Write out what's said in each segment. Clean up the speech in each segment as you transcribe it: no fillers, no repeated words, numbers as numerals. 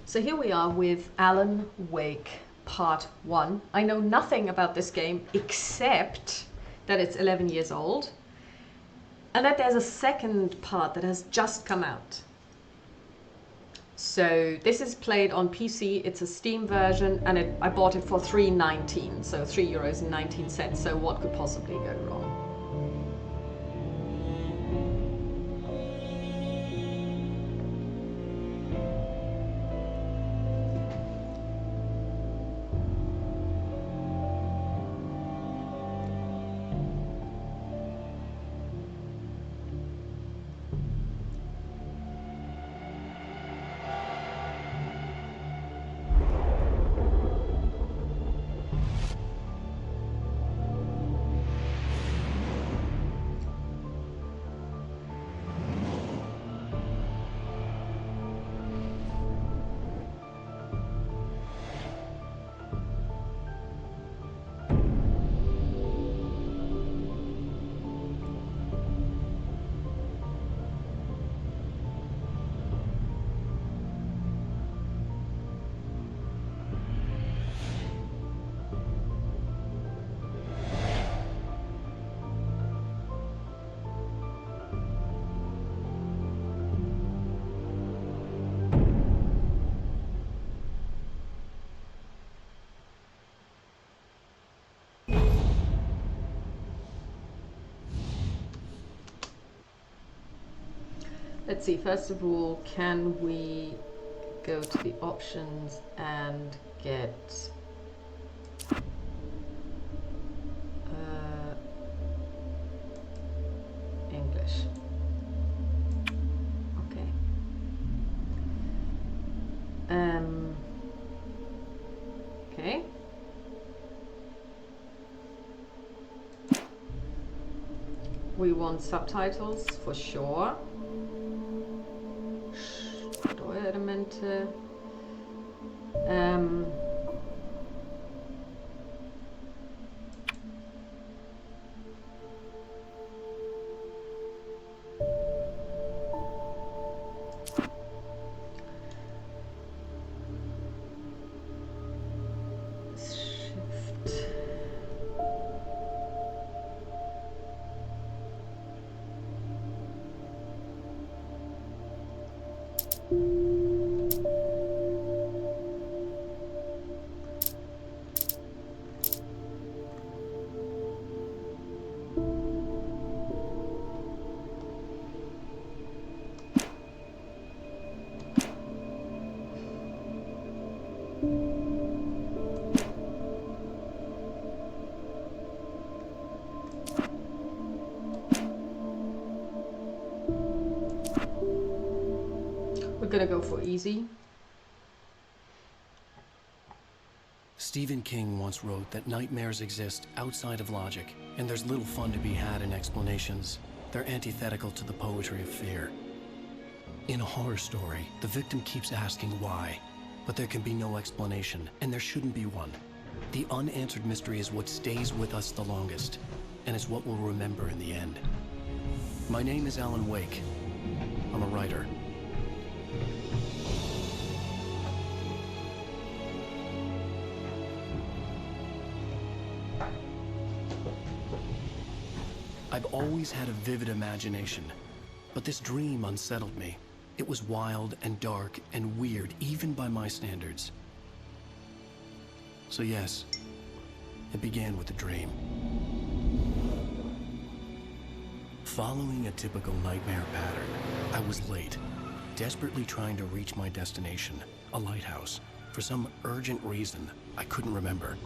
So here we are with Alan Wake Part 1. I know nothing about this game except that it's 11 years old and that there's a second part that has just come out. So this is played on PC, it's a Steam version, and I bought it for €3.19, so €3.19, so what could possibly go wrong? Let's see, first of all, can we go to the options and get English? Okay. Okay. We want subtitles for sure. Steuerelemente. We're gonna go for easy. Stephen King once wrote that nightmares exist outside of logic, and there's little fun to be had in explanations. They're antithetical to the poetry of fear. In a horror story, the victim keeps asking why, but there can be no explanation, and there shouldn't be one. The unanswered mystery is what stays with us the longest, and is what we'll remember in the end. My name is Alan Wake. I'm a writer. I've always had a vivid imagination, but this dream unsettled me. It was wild and dark and weird, even by my standards. So yes, it began with a dream. Following a typical nightmare pattern, I was late, desperately trying to reach my destination, a lighthouse. For some urgent reason, I couldn't remember.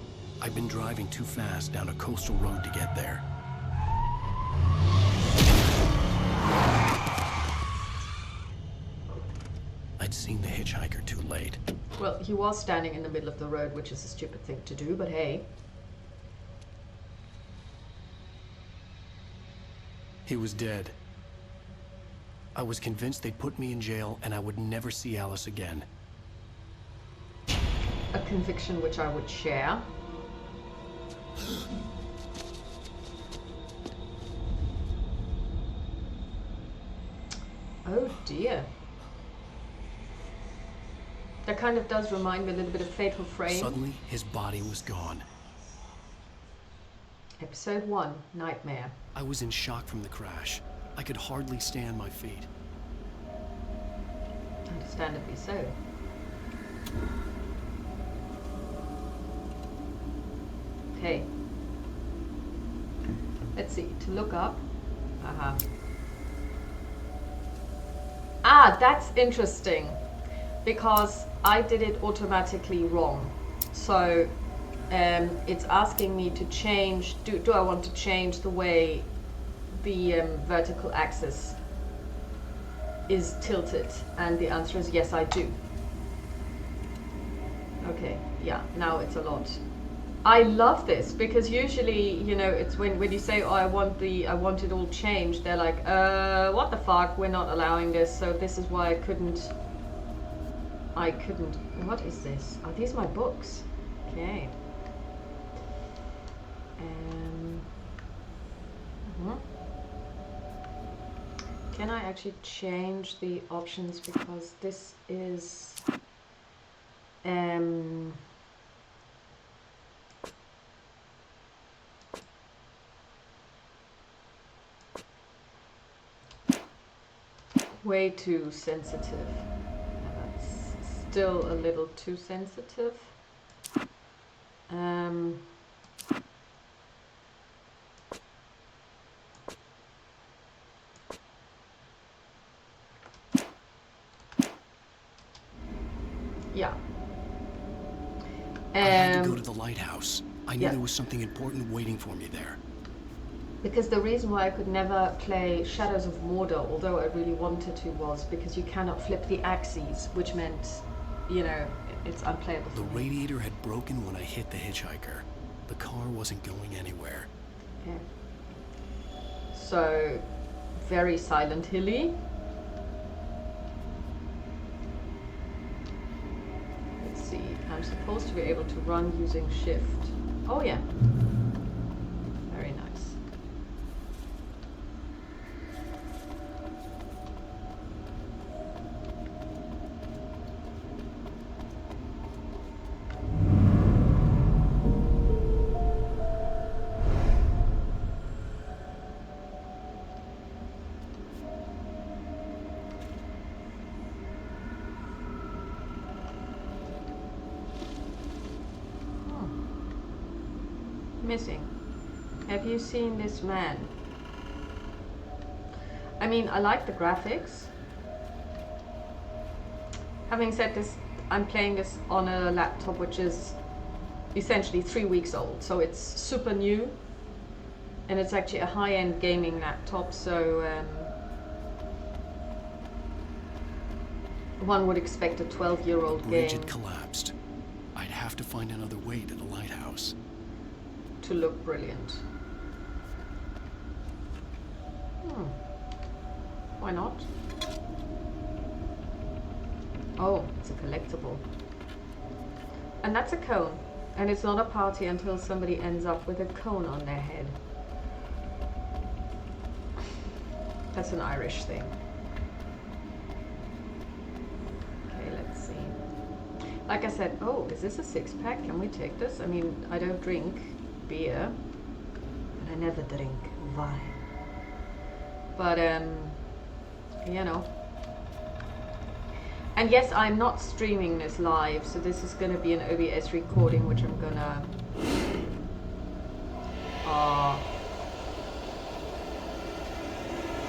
I'd been driving too fast down a coastal road to get there. I'd seen the hitchhiker too late. Well, he was standing in the middle of the road, which is a stupid thing to do, but hey. He was dead. I was convinced they'd put me in jail and I would never see Alice again. A conviction which I would share. Oh dear. That kind of does remind me a little bit of Fatal Frame. Suddenly, his body was gone. Episode 1, Nightmare. I was in shock from the crash. I could hardly stand my feet. Understandably so. Okay. Let's see, to look up. Ah, that's interesting. Because I did it automatically wrong. So it's asking me to change, do I want to change the way the vertical axis is tilted? And the answer is yes, I do. Okay, yeah, now it's a lot. I love this because usually, you know, it's when you say, oh, I want it all changed, they're like, what the fuck, we're not allowing this. So this is why I couldn't, what is this? Are these my books? Okay. Can I actually change the options, because this is way too sensitive. That's still a little too sensitive. Yeah. I had to go to the lighthouse. I knew there was something important waiting for me there. Because the reason why I could never play Shadows of Mordor, although I really wanted to, was because you cannot flip the axes, which meant, you know, it's unplayable. The radiator had broken when I hit the hitchhiker. The car wasn't going anywhere. Yeah. So, very Silent Hilly. Let's see, I'm supposed to be able to run using shift. Oh yeah. Very nice. Missing. Have you seen this man? I mean, I like the graphics. Having said this, I'm playing this on a laptop which is essentially 3 weeks old, so it's super new, and it's actually a high-end gaming laptop, so one would expect a 12-year-old game. The bridge had collapsed. I'd have to find another way to the lighthouse. To look brilliant. Why not? Oh, it's a collectible. And that's a cone. And it's not a party until somebody ends up with a cone on their head. That's an Irish thing. Okay, let's see. Like I said, oh, is this a 6-pack? Can we take this? I mean, I don't drink beer, and I never drink wine. But, you know. And yes, I'm not streaming this live, so this is going to be an OBS recording, which I'm gonna...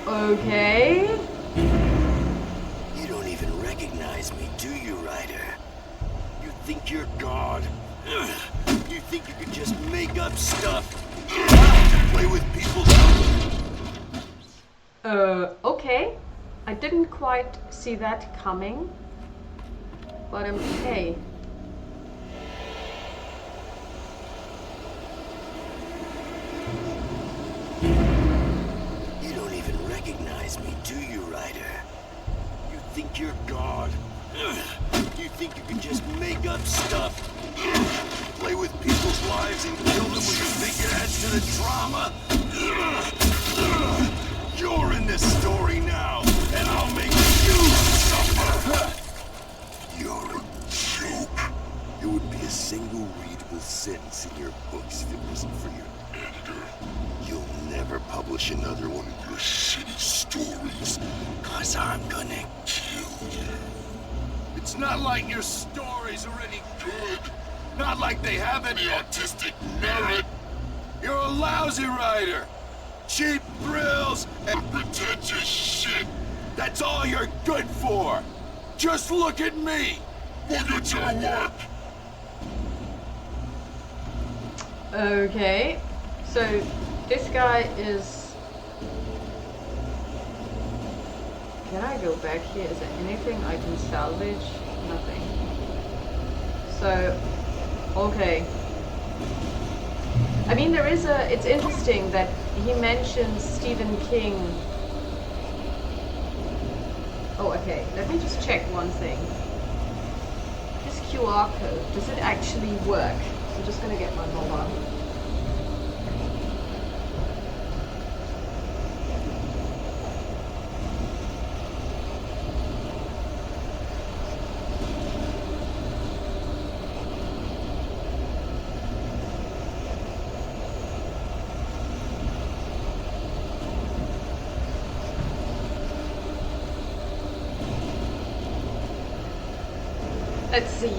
Okay. You don't even recognize me, do you, Ryder? You think you're God? You think you can just make up stuff? Play with people's... Okay. I didn't quite see that coming. But hey. You don't even recognize me, do you, Ryder? You think you're God? You think you can just make up stuff? Play with people's lives and kill them when you think it adds to the drama? You're in this story now, and I'll make you suffer! You're a wouldn't be a single readable sentence in your books if it wasn't for your editor. You'll never publish another one of your shitty stories, 'cause I'm gonna kill you. It's not like your stories are any good. Not like they have any artistic merit. You're a lousy writer. Cheap thrills and pretentious shit. That's all you're good for. Just look at me. Look at your work. Okay, so this guy is... Can I go back here? Is there anything I can salvage? Nothing. So, okay. I mean, there is a... It's interesting that he mentions Stephen King. Oh, okay. Let me just check one thing. This QR code, does it actually work? I'm just gonna get my mobile. Let's see.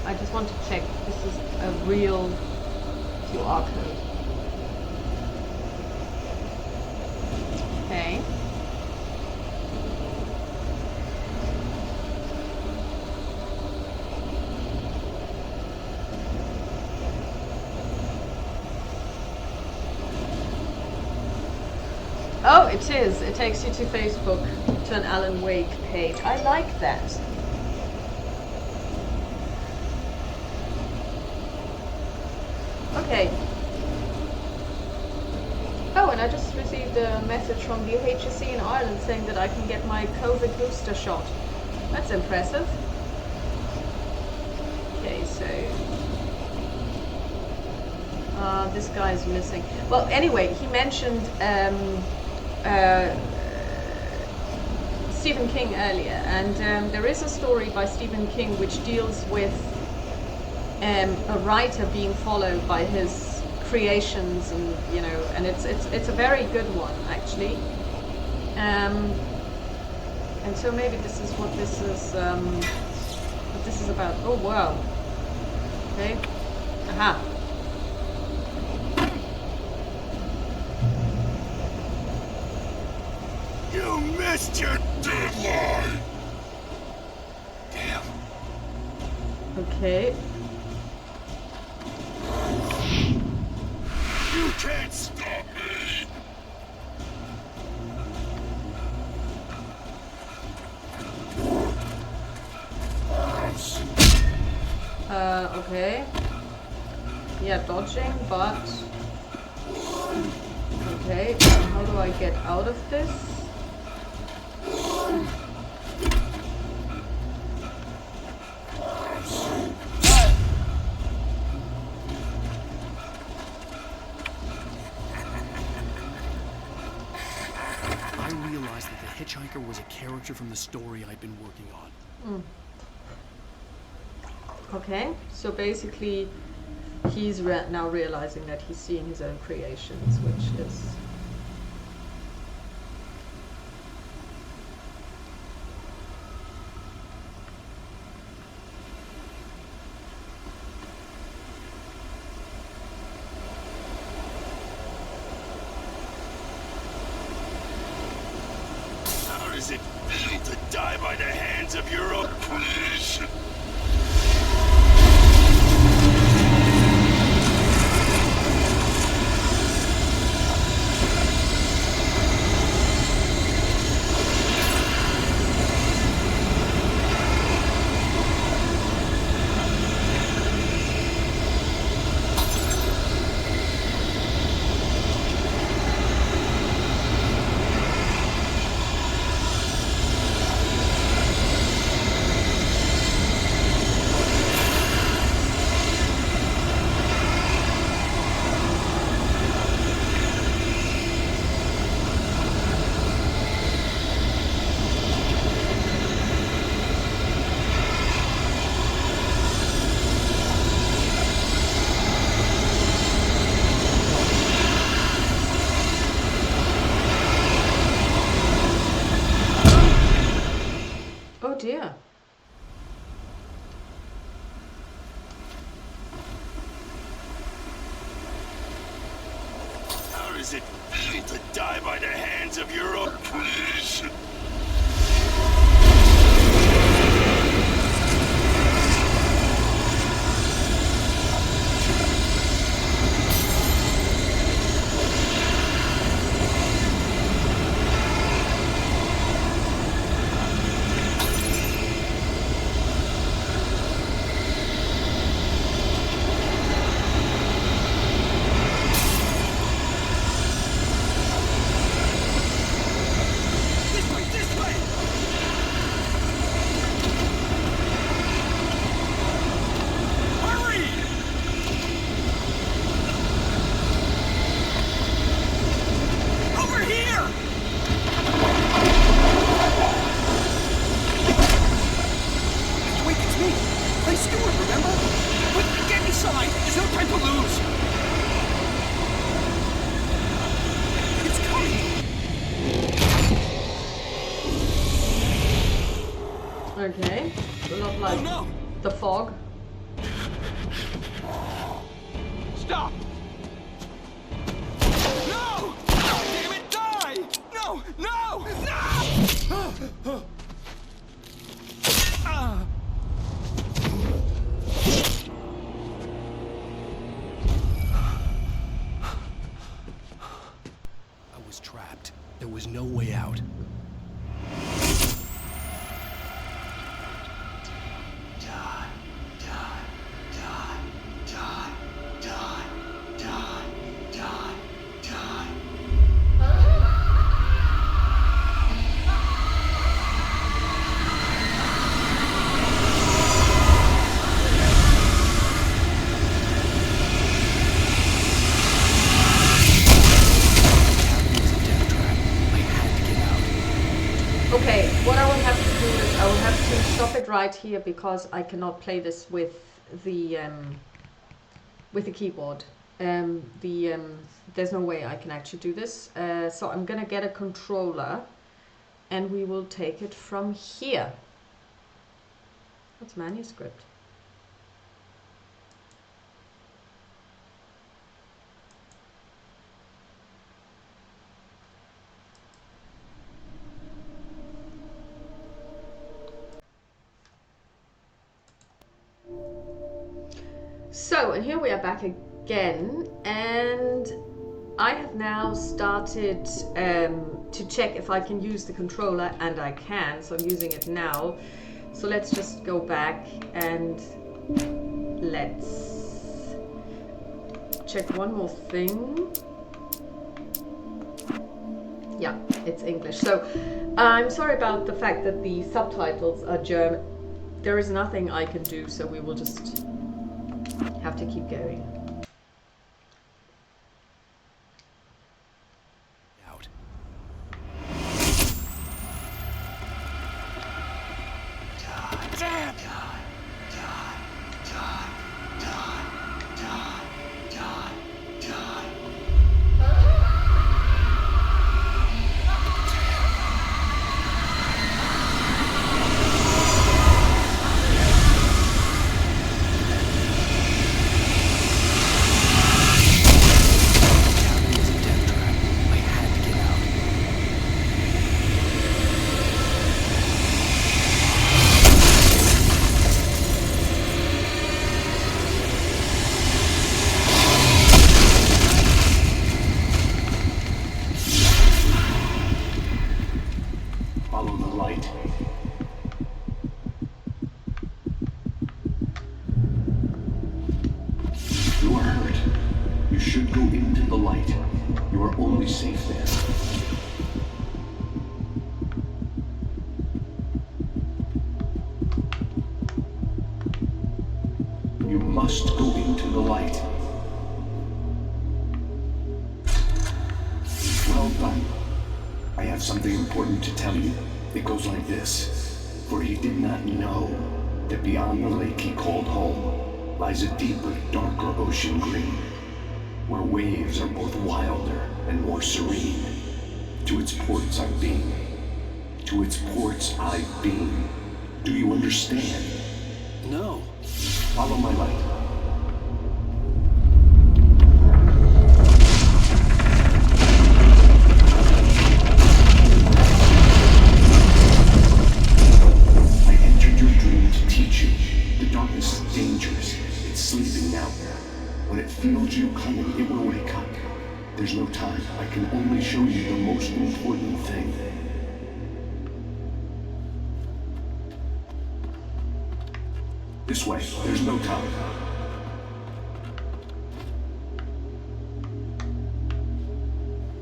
I just want to check this is a real QR code. Okay. Oh, it is. It takes you to Facebook, to an Alan Wake page. I like that. Okay. Oh, and I just received a message from the HSC in Ireland saying that I can get my COVID booster shot. That's impressive. Okay, so... this guy's missing. Well, anyway, he mentioned Stephen King earlier, and there is a story by Stephen King which deals with a writer being followed by his creations, and you know, and it's a very good one actually. And so maybe this is what this is about. Oh wow. Okay. Aha. You missed your deadline! Damn. Okay. You can't stop me! Okay. Yeah, dodging, but... Okay, how do I get out of this? I realized that the hitchhiker was a character from the story I'd been working on. Okay, so basically he's now realizing that he's seeing his own creations, which is... How does it feel to die by the hands of your own creation? does it feel to die by the hands of your own police? Okay, so not like the fog. Stop! No! God damn it, die! No! No! No! I was trapped. There was no way out. Okay, what I will have to do is I will have to stop it right here because I cannot play this with the keyboard. There's no way I can actually do this. So I'm gonna get a controller, and we will take it from here. That's manuscript. So, and here we are back again, and I have now started to check if I can use the controller, and I can, so I'm using it now. So let's just go back and let's check one more thing. Yeah, it's English. So I'm sorry about the fact that the subtitles are German. There is nothing I can do, so we will just have to keep going. Out. Follow the light. You are hurt. You should go into the light. You are only safe there. You must go into the light. Well done. I have something important to tell you. It goes like this. For he did not know that beyond the lake he called home lies a deeper, darker ocean green, where waves are both wilder and more serene. To its ports I've been. To its ports I've been. Do you understand? No. Follow my light. feels you coming, it will wake up. There's no time. I can only show you the most important thing. This way. There's no time.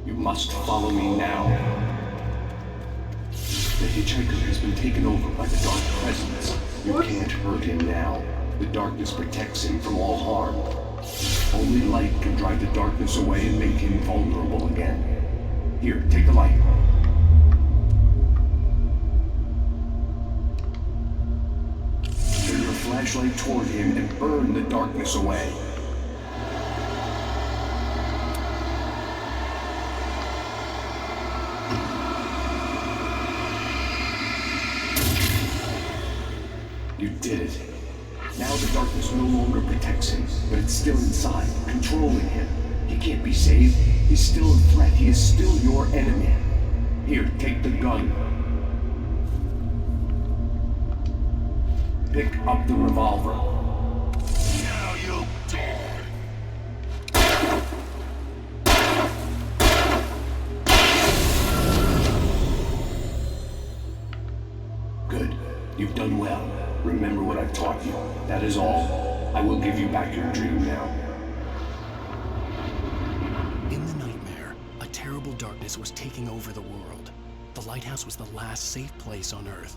You must follow me now. The hitchhiker has been taken over by the dark presence. You can't hurt him now. The darkness protects him from all harm. Only light can drive the darkness away and make him vulnerable again. Here, take the light. Turn your flashlight toward him and burn the darkness away. You did it. Now the darkness no longer protects him, but it's still inside, controlling him. He can't be saved. He's still a threat. He is still your enemy. Here, take the gun. Pick up the revolver. Now you'll die. Good. You've done well. Remember what I've taught you. That is all. I will give you back your dream now. In the nightmare, a terrible darkness was taking over the world. The lighthouse was the last safe place on Earth.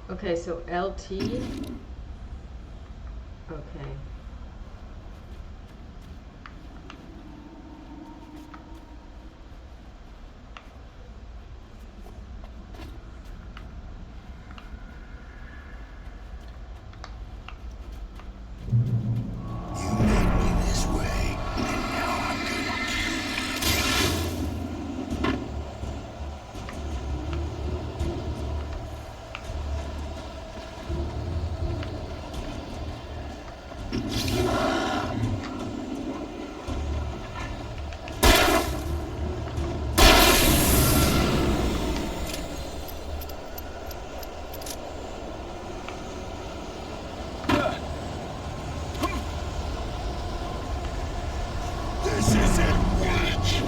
Okay, so LT. Okay. You made me this way, and now I'm gonna This isn't witch!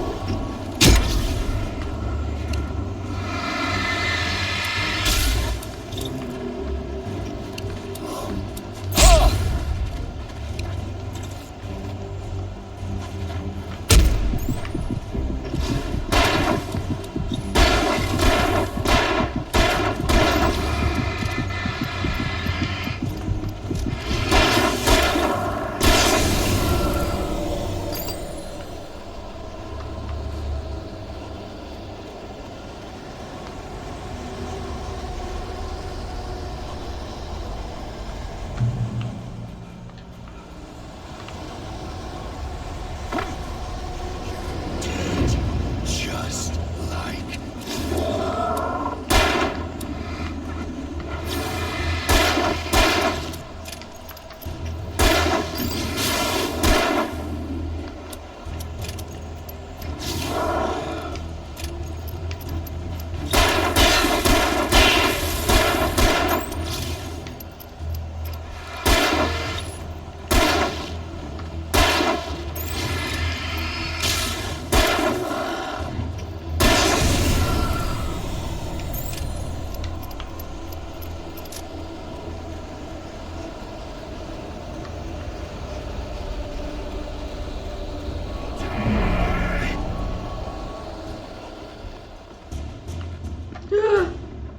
Just like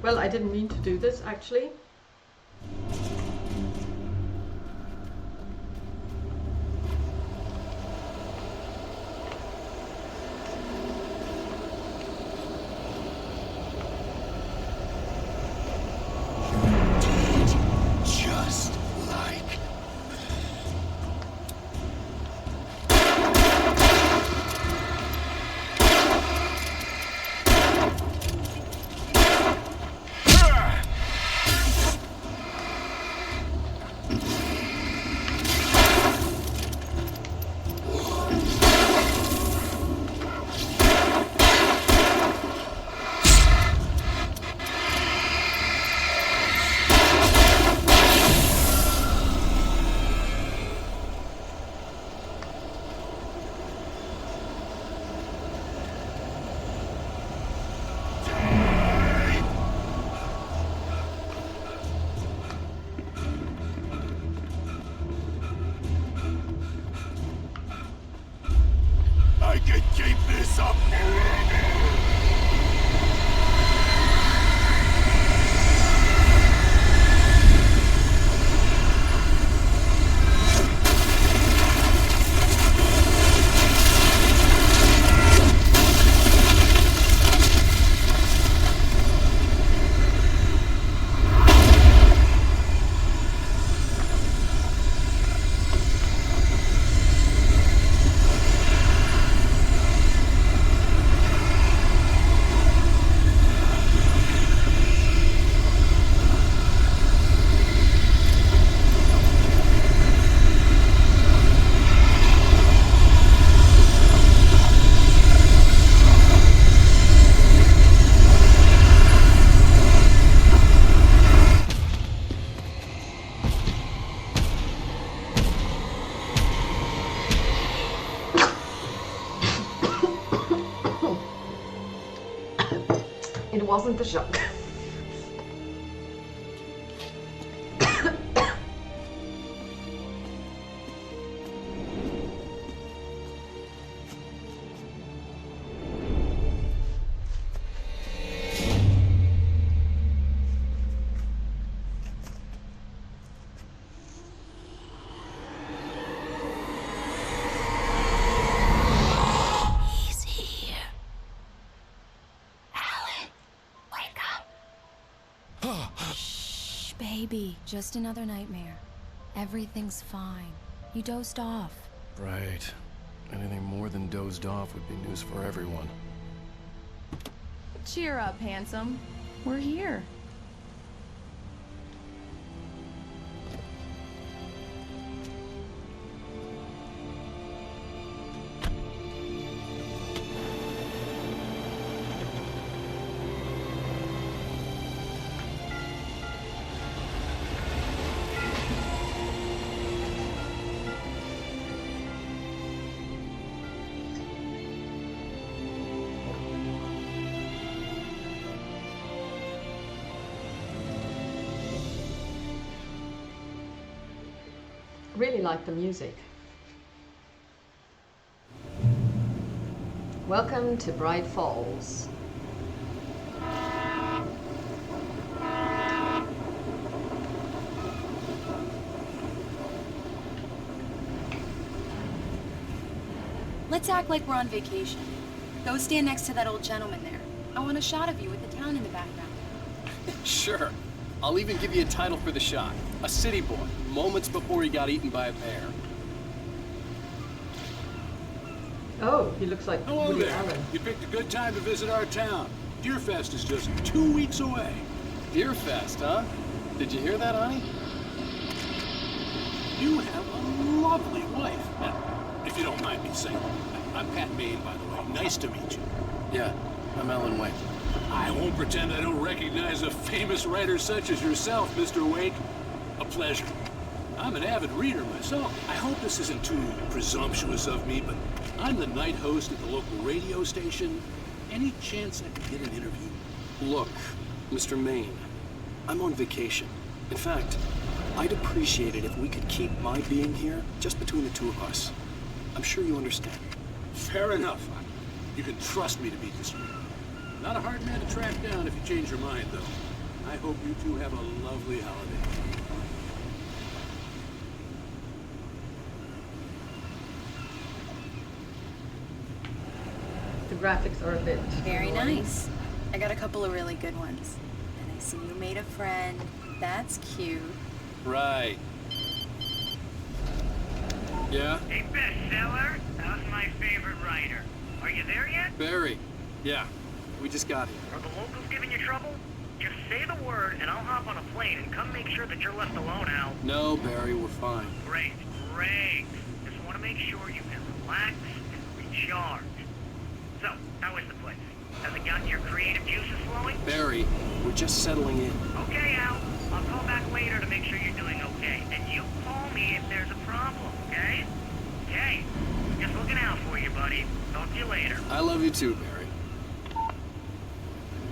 Well, I didn't mean to do this, actually. just like It wasn't the shock. Baby, just another nightmare. Everything's fine. You dozed off. Right. Anything more than dozed off would be news for everyone. Cheer up, handsome. We're here. Really like the music. Welcome to Bright Falls. Let's act like we're on vacation. Go stand next to that old gentleman there. I want a shot of you with the town in the background. Sure. I'll even give you a title for the shot. A city boy, moments before he got eaten by a bear. Oh, he looks like Hello Woody there. Allen. You picked a good time to visit our town. Deerfest is just 2 weeks away. Deerfest, huh? Did you hear that, honey? You have a lovely wife. Now, if you don't mind me saying, I'm Pat Maine, by the way. Nice to meet you. Yeah, I'm Alan Wake. I won't pretend I don't recognize a famous writer such as yourself, Mr. Wake. A pleasure. I'm an avid reader myself. I hope this isn't too presumptuous of me, but I'm the night host at the local radio station. Any chance I could get an interview? Look, Mr. Maine, I'm on vacation. In fact, I'd appreciate it if we could keep my being here just between the two of us. I'm sure you understand. Fair enough. You can trust me to be discreet. Not a hard man to track down if you change your mind, though. I hope you two have a lovely holiday. The graphics are a bit Very annoying. nice. I got a couple of really good ones. And I see you made a friend. That's cute. Right. Yeah? Hey, bestseller, how's my favorite writer? Are you there yet? Barry. Yeah, we just got here. Are the locals giving you trouble? Just say the word and I'll hop on a plane and come make sure that you're left alone, Al. No, Barry, we're fine. Great, great. Just want to make sure you can relax and recharge. So, how is the place? Has it gotten your creative juices flowing? Barry, we're just settling in. Okay, Al. I'll call back later to make sure you're doing okay. And you call me if there's a problem, okay? Okay. Just looking out for you, buddy. Talk to you later. I love you too, Barry.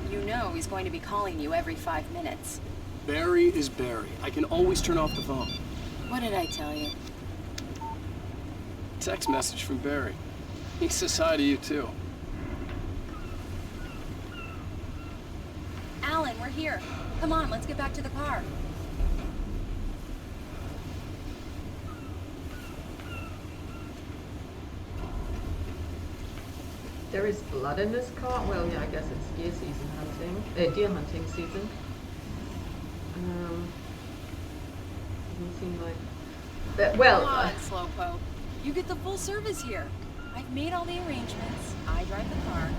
You know he's going to be calling you every 5 minutes. Barry is Barry. I can always turn off the phone. What did I tell you? Text message from Barry. He says hi to you too. Alan, we're here. Come on, let's get back to the car. There is blood in this car. Well, yeah, I guess it's deer hunting season. Doesn't seem like. Well. Come on, Slowpoke. You get the full service here. I've made all the arrangements. I drive the car.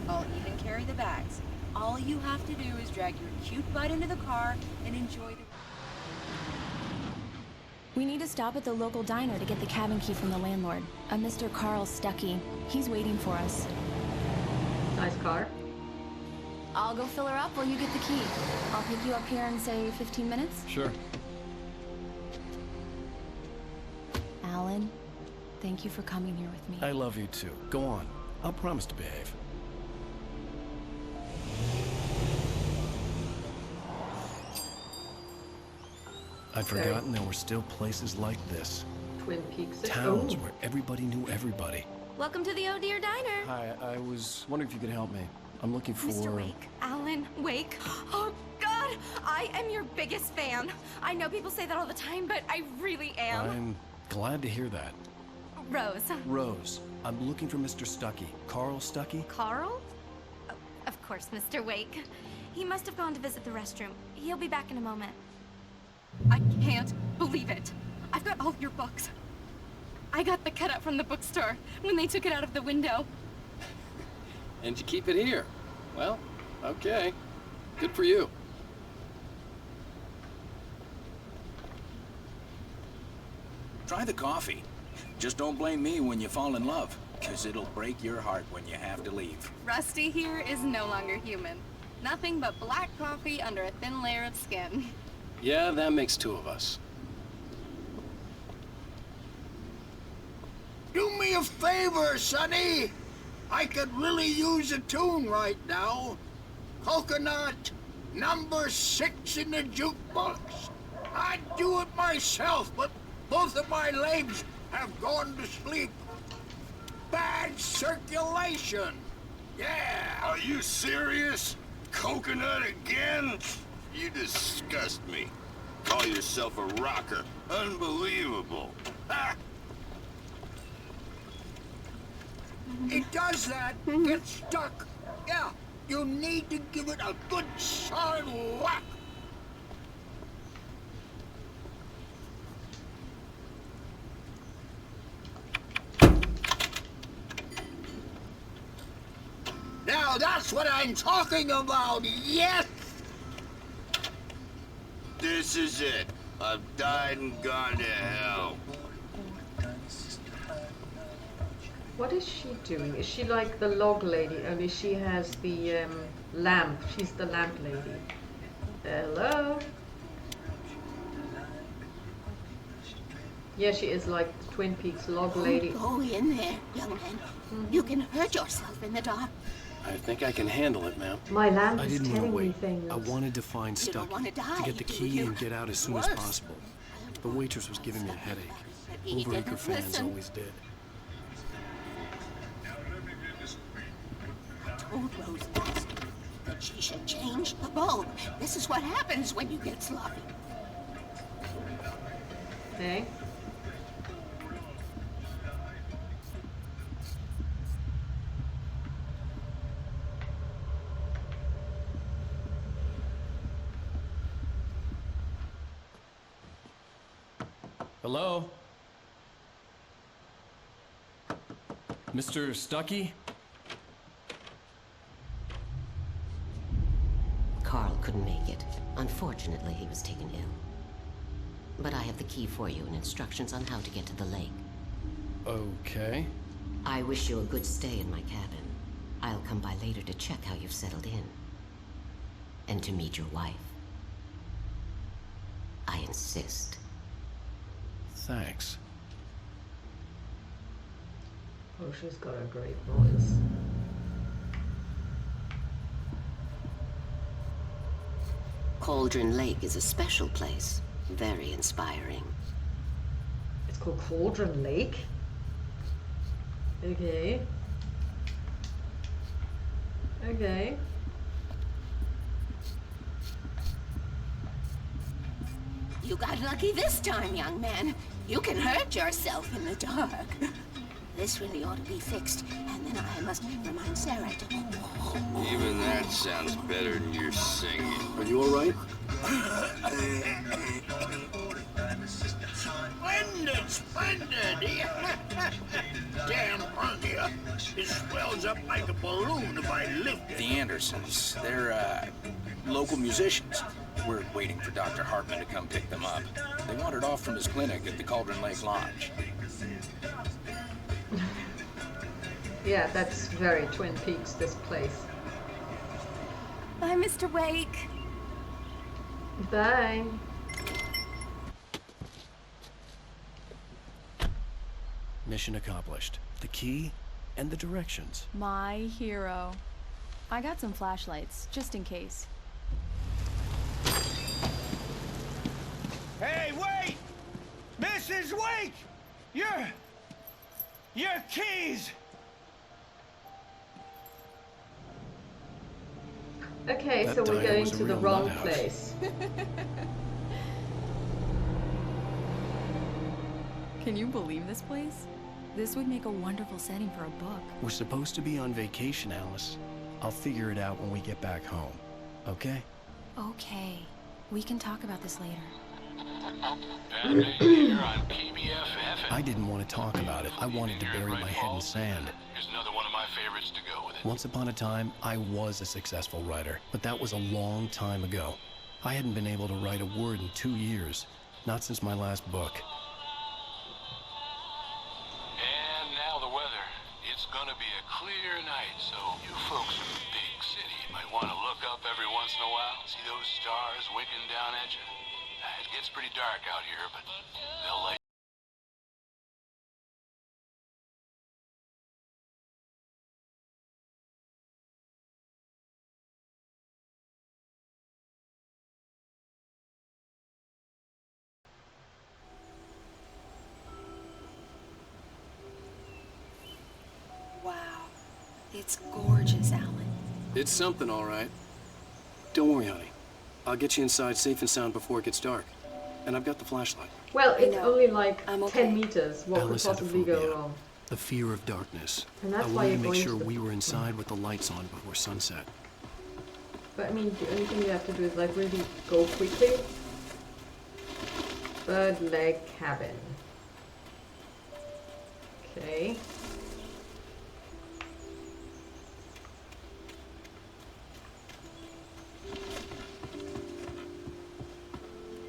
I'll even carry the bags. All you have to do is drag your cute butt into the car and enjoy the... We need to stop at the local diner to get the cabin key from the landlord, a Mr. Carl Stuckey. He's waiting for us. Nice car. I'll go fill her up while you get the key. I'll pick you up here in, say, 15 minutes. Sure. Alan, thank you for coming here with me. I love you too. Go on. I'll promise to behave. I'd forgotten there were still places like this. Twin Peaks. Towns Oh. where everybody knew everybody. Welcome to the Oder Diner. Hi, I was wondering if you could help me. I'm looking for... Mr. Wake. Alan Wake. Oh, God! I am your biggest fan. I know people say that all the time, but I really am. I'm glad to hear that. Rose. Rose, I'm looking for Mr. Stuckey. Carl Stuckey? Carl? Oh, of course, Mr. Wake. He must have gone to visit the restroom. He'll be back in a moment. I can't believe it. I've got all your books. I got the cutout from the bookstore when they took it out of the window. And you keep it here. Well, okay. Good for you. Try the coffee. Just don't blame me when you fall in love, because it'll break your heart when you have to leave. Rusty here is no longer human. Nothing but black coffee under a thin layer of skin. Yeah, that makes two of us. Do me a favor, Sonny. I could really use a tune right now. Coconut, number 6 in the jukebox. I'd do it myself, but both of my legs have gone to sleep. Bad circulation. Yeah. Are you serious? Coconut again? You disgust me. Call yourself a rocker. Unbelievable. Ha! It does that. Get stuck. Yeah, you need to give it a good solid whack. Now that's what I'm talking about, yes! This is it. I've died and gone to hell. What is she doing? Is she like the log lady? Only she has the lamp. She's the lamp lady. Hello? Yeah, she is like the Twin Peaks log lady. Don't go in there, young man. You can hurt yourself in the dark. I think I can handle it, ma'am. My lamp I is didn't want to telling me wait. things. I wanted to find You don't Stuckey, wanna die, to get the do key you? and get out as soon as possible. The waitress was giving me a headache. He Overacre didn't fans listen. always did. I told Rose last that she should change the bulb. This is what happens when you get sloppy. Hey? Hello? Mr. Stuckey? Carl couldn't make it. Unfortunately, he was taken ill. But I have the key for you and instructions on how to get to the lake. Okay. I wish you a good stay in my cabin. I'll come by later to check how you've settled in. And to meet your wife. I insist. Thanks. Oh, she's got a great voice. Cauldron Lake is a special place. Very inspiring. It's called Cauldron Lake? Okay. Okay. You got lucky this time, young man. You can hurt yourself in the dark. This really ought to be fixed, and then I must remind Sarah to... Even that sounds better than your singing. Are you all right? Splendid, splendid! Damn Pontia. It swells up like a balloon if I lift it. The Andersons, they're, local musicians. We're waiting for Dr. Hartman to come pick them up. They wandered off from his clinic at the Cauldron Lake Lodge. Yeah, that's very Twin Peaks, this place. Bye, Mr. Wake. Bye. Mission accomplished. The key and the directions. My hero. I got some flashlights, just in case. Hey, wait! Mrs. Wake! Your keys! Okay, so we're going to the wrong place. Can you believe this place? This would make a wonderful setting for a book. We're supposed to be on vacation, Alice. I'll figure it out when we get back home. Okay? Okay. We can talk about this later. Here on PBFF. I didn't want to talk about it. I wanted to bury my head in sand. Here's another one of my favorites to go with it. Once upon a time, I was a successful writer, but that was a long time ago. I hadn't been able to write a word in 2 years, not since my last book. And now the weather. It's gonna be a clear night, so you folks in the big city might want to look up every once in a while, see those stars winking down at you. It gets pretty dark out here, but they'll let you. Wow. It's gorgeous, Alan. It's something, all right. Don't worry, honey. I'll get you inside safe and sound before it gets dark. And I've got the flashlight. Well, it's only like okay. 10 meters. What Alice could had a possibly go phobia. wrong? The fear of darkness. And that's I why wanted you're to make going sure to the we were inside with the lights on before sunset. But I mean, the only thing you have to do is like really go quickly. Bird leg cabin. Okay.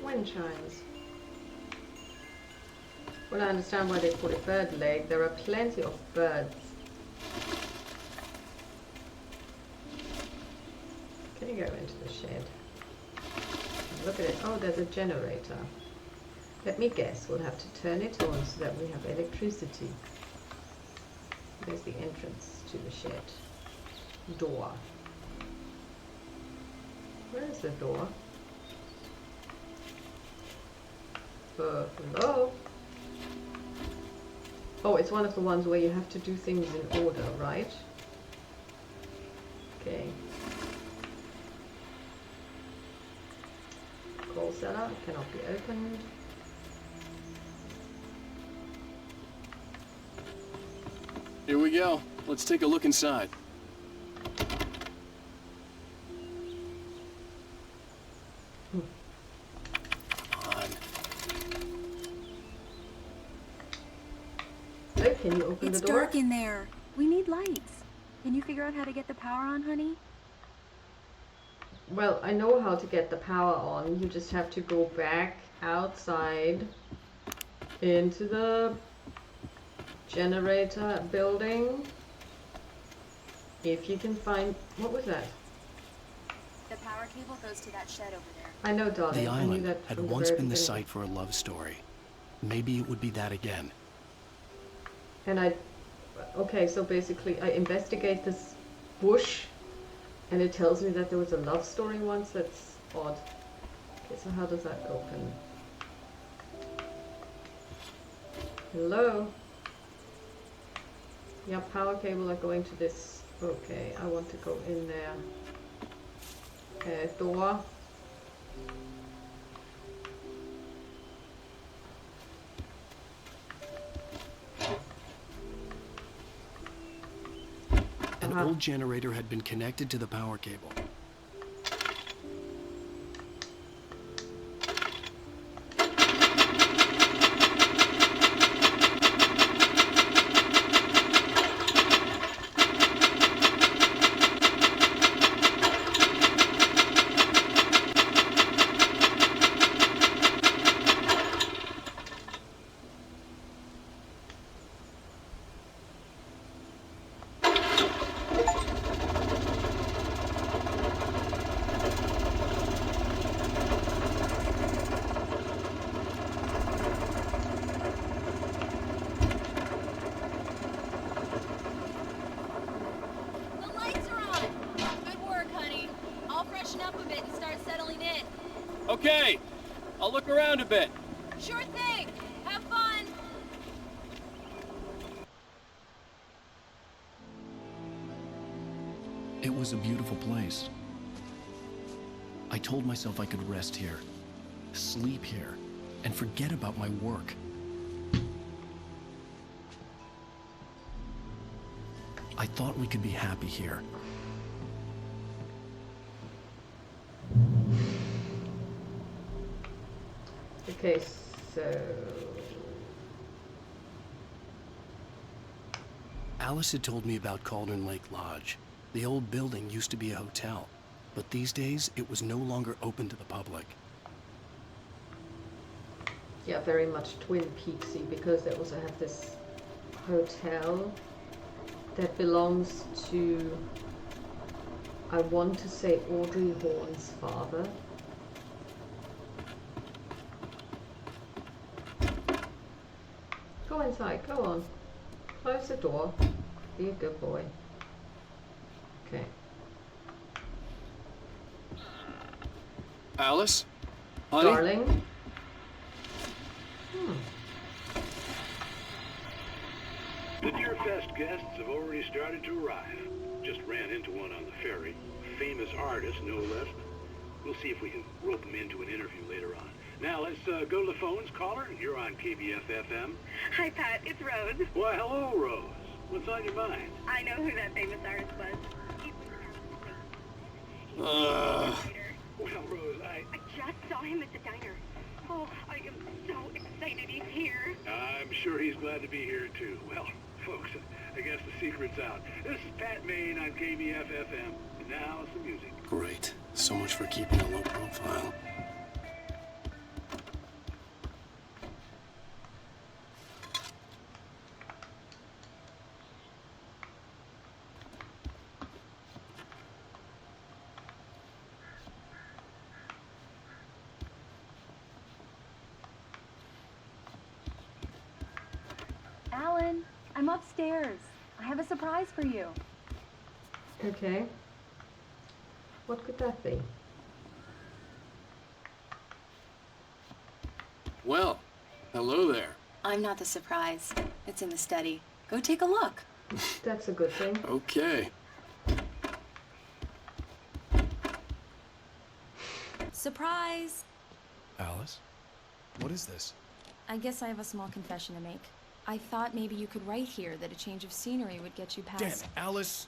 Wind chimes. Well, I understand why they call it bird leg. There are plenty of birds. Can you go into the shed? Look at it. Oh, there's a generator. Let me guess. We'll have to turn it on so that we have electricity. There's the entrance to the shed. Door. Where is the door? Hello? Oh, it's one of the ones where you have to do things in order, right? Okay. Coal cellar cannot be opened. Here we go. Let's take a look inside. Can you open It's the door? dark in there. We need lights. Can you figure out how to get the power on, honey? Well, I know how to get the power on. You just have to go back outside into the generator building. If you can find... What was that? The power cable goes to that shed over there. I know, darling. The I knew island that had from the once very been the beginning. site for a love story. Maybe it would be that again. And okay, so basically I investigate this bush and it tells me that there was a love story once. That's odd. Okay, so how does that open? Hello? Yeah, power cable are going to this. Okay, I want to go in there. Door. An old generator had been connected to the power cable. Good work, honey. I'll freshen up a bit and start settling in. Okay, I'll look around a bit. Sure thing. Have fun. It was a beautiful place. I told myself I could rest here, sleep here, and forget about my work. I thought we could be happy here. Okay, so... Alice had told me about Cauldron Lake Lodge. The old building used to be a hotel, but these days it was no longer open to the public. Yeah, very much Twin Peaksy, because they also have this hotel that belongs to, I want to say, Audrey Horne's father. Go inside, go on. Close the door. Be a good boy. Okay. Alice? Honey? Darling? The Deer Fest guests have already started to arrive. Just ran into one on the ferry. Famous artist, no less. We'll see if we can rope him into an interview later on. Now let's go to the phones. Caller, you're on KBF-FM. Hi, Pat. It's Rose. Why, hello, Rose. What's on your mind? I know who that famous artist was. Well, Rose, I just saw him at the diner. Oh, I am so excited he's here. I'm sure he's glad to be here, too. Well, folks, I guess the secret's out. This is Pat Maine on KBF-FM. And now, some music. Great. So much for keeping a low profile. Alan, I'm upstairs. I have a surprise for you. Okay. What could that be? Well, hello there. I'm not the surprise. It's in the study. Go take a look. That's a good thing. Okay. Surprise! Alice? What is this? I guess I have a small confession to make. I thought maybe you could write here that a change of scenery would get you past... Damn it, Alice!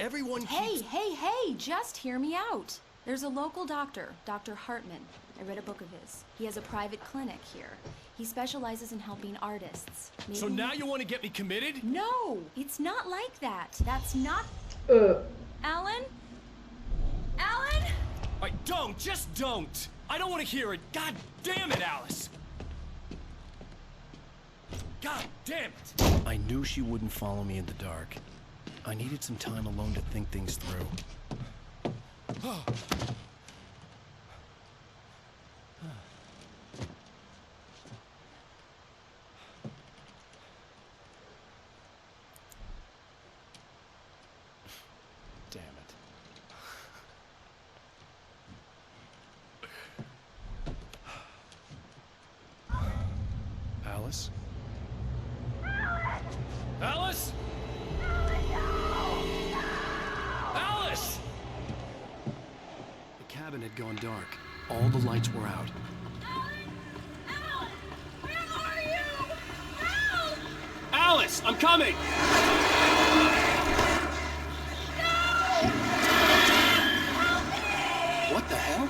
Everyone Hey, just hear me out! There's a local doctor, Dr. Hartman. I read a book of his. He has a private clinic here. He specializes in helping artists. Maybe... So now you want to get me committed? No! It's not like that. That's not... Alan? Alan? Just don't! I don't want to hear it! God damn it, Alice! God damn it! I knew she wouldn't follow me in the dark. I needed some time alone to think things through. Damn it. Alice? Alice? Alice! The cabin had gone dark. All the lights were out. Alice, I'm coming! What the hell?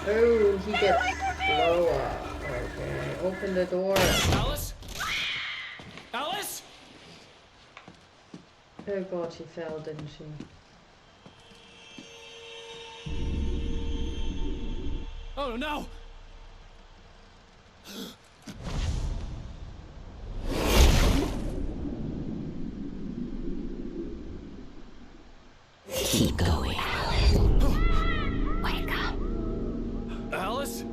Oh, he gets slower. Okay, open the door. Alice? Alice? Oh god, she fell, didn't she? Oh no! Keep going, Alan. Wake up. Alice?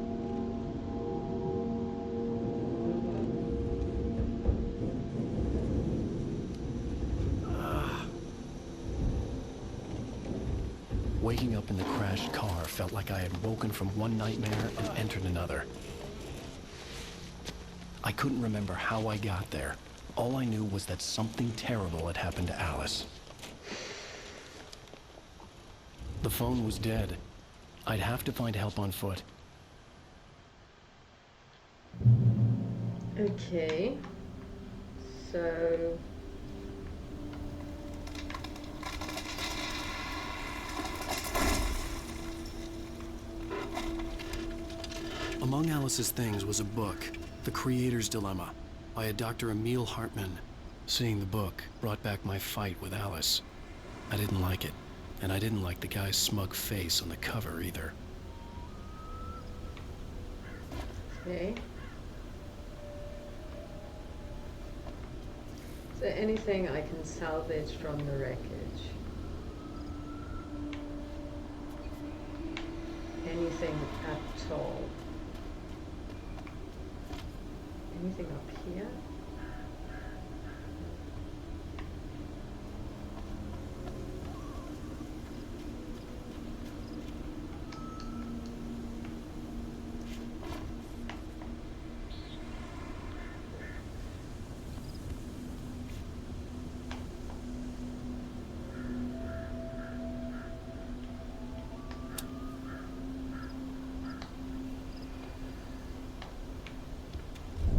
Waking up in the crashed car felt like I had woken from one nightmare and entered another. I couldn't remember how I got there. All I knew was that something terrible had happened to Alice. The phone was dead. I'd have to find help on foot. Okay. So... Among Alice's things was a book, The Creator's Dilemma, by a Dr. Emil Hartmann. Seeing the book brought back my fight with Alice. I didn't like it, and I didn't like the guy's smug face on the cover either. Okay. Is there anything I can salvage from the wreckage? Anything at all? Anything up here?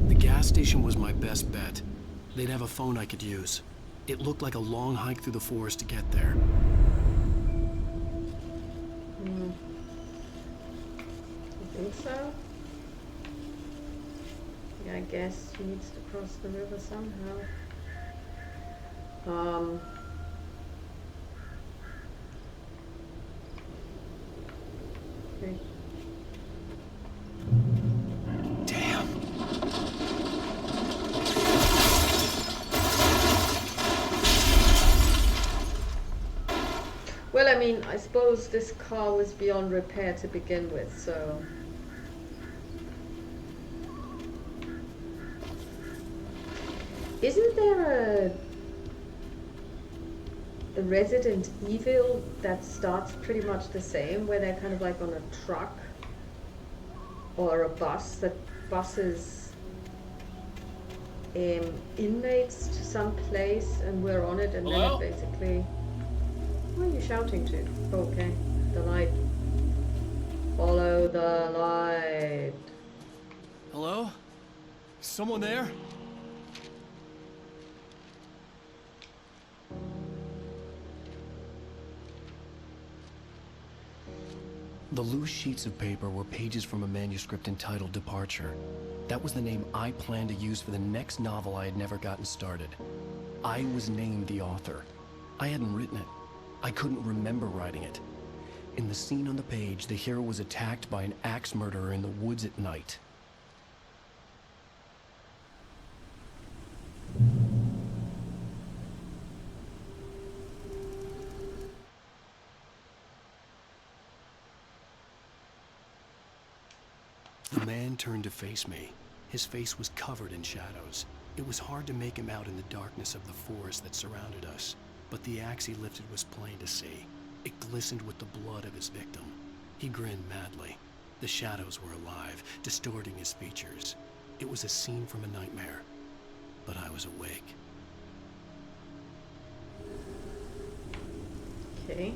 The gas station was my best bet. They'd have a phone I could use. It looked like a long hike through the forest to get there. You think so? Yeah, I guess he needs to cross the river somehow. Okay. Well, I mean, I suppose this car was beyond repair to begin with, so... Isn't there a Resident Evil that starts pretty much the same, where they're kind of like on a truck or a bus that buses inmates to some place, and we're on it, and Hello? then it basically... Who are you shouting to? Okay, the light. Follow the light. Hello? Someone there? The loose sheets of paper were pages from a manuscript entitled Departure. That was the name I planned to use for the next novel I had never gotten started. I was named the author. I hadn't written it. I couldn't remember writing it. In the scene on the page, the hero was attacked by an axe murderer in the woods at night. The man turned to face me. His face was covered in shadows. It was hard to make him out in the darkness of the forest that surrounded us. But the axe he lifted was plain to see. It glistened with the blood of his victim. He grinned madly. The shadows were alive, distorting his features. It was a scene from a nightmare, but I was awake. Okay.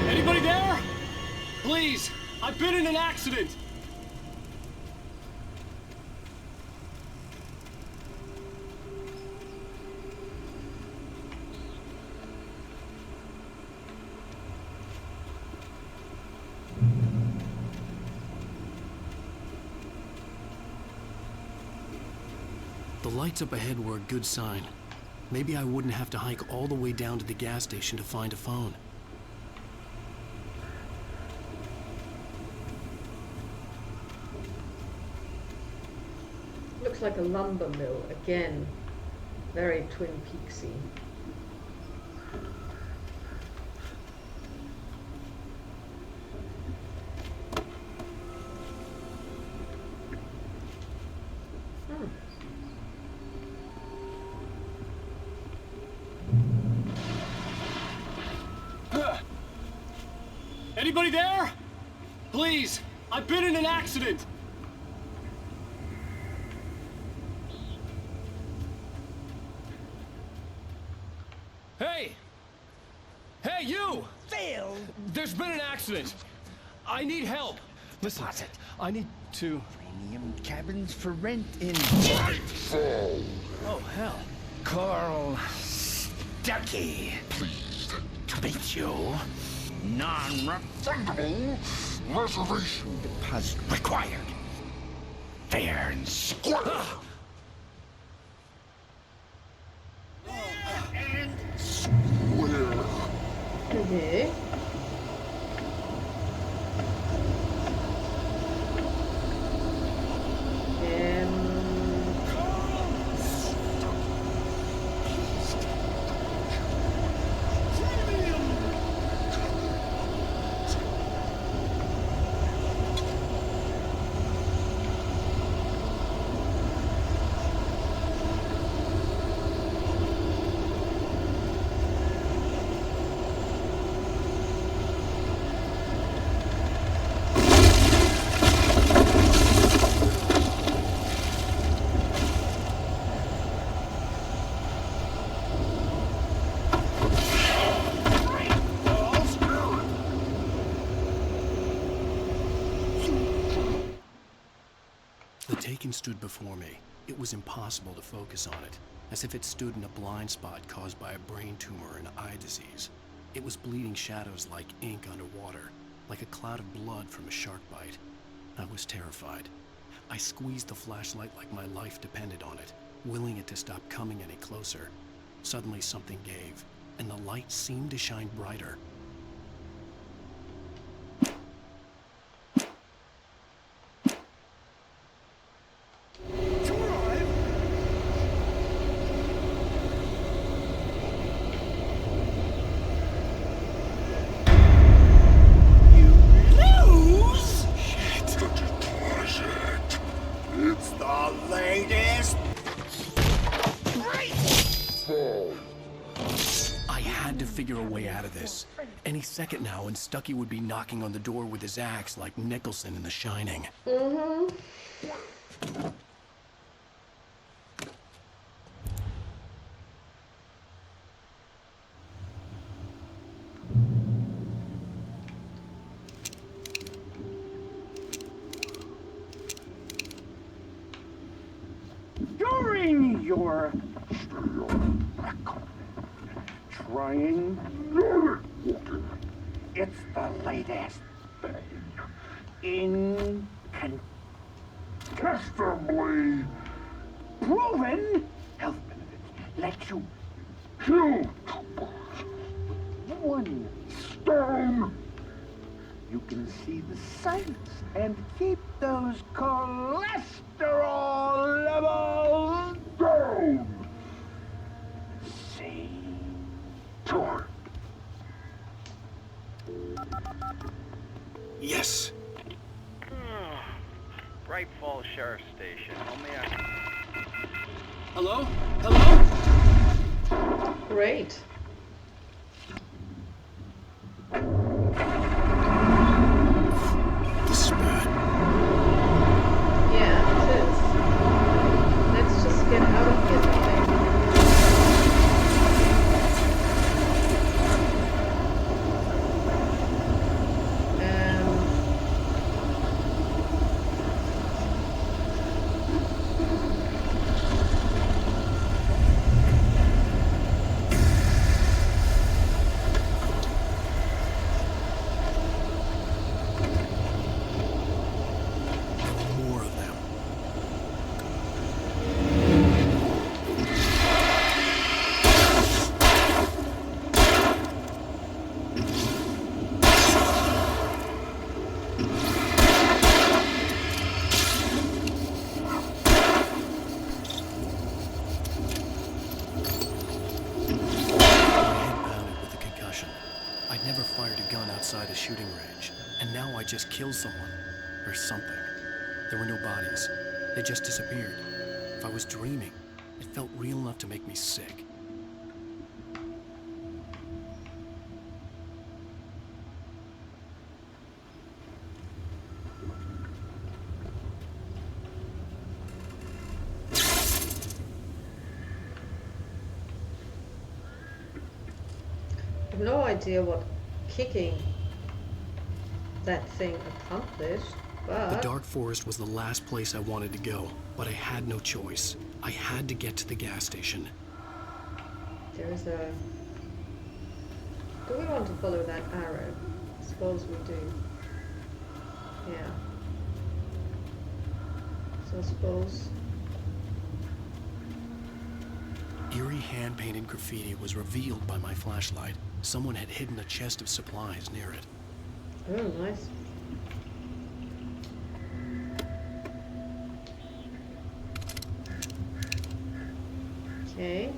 Anybody there? Please, I've been in an accident. The lights up ahead were a good sign. Maybe I wouldn't have to hike all the way down to the gas station to find a phone. Looks like a lumber mill again. Very Twin Peaksy. Anybody there? Please, I've been in an accident. Hey! Hey, you! Phil! There's been an accident. I need help. Listen, What's it? I need to... Premium cabins for rent in... Oh, hell. Carl Stuckey. Pleased to meet you. Non-refundable reservation deposit required. Fair and square. And square. Okay. Stood before me. It was impossible to focus on it, as if it stood in a blind spot caused by a brain tumor and eye disease. It was bleeding shadows like ink underwater, like a cloud of blood from a shark bite. I was terrified. I squeezed the flashlight like my life depended on it, willing it to stop coming any closer. Suddenly something gave, and the light seemed to shine brighter. Figure a way out of this. Any second now, and Stuckey would be knocking on the door with his axe like Nicholson in The Shining. During your trying it's the latest thing. Incontestably proven health benefits let you kill two birds with one stone. You can see the sights and keep those cholesterol levels down. See? Torque. Yes. Bright Falls Sheriff's Station. How may I... Hello? Hello? Great. This is bad. Yeah, it is. Let's just get out of here, I think. A shooting range, and now I just killed someone, or something. There were no bodies. They just disappeared. If I was dreaming, it felt real enough to make me sick. I have no idea what kicking that thing accomplished, but... The dark forest was the last place I wanted to go, but I had no choice. I had to get to the gas station. There's a... Do we want to follow that arrow? I suppose we do. Yeah. So I suppose... Eerie hand-painted graffiti was revealed by my flashlight. Someone had hidden a chest of supplies near it. Oh, nice. Okay.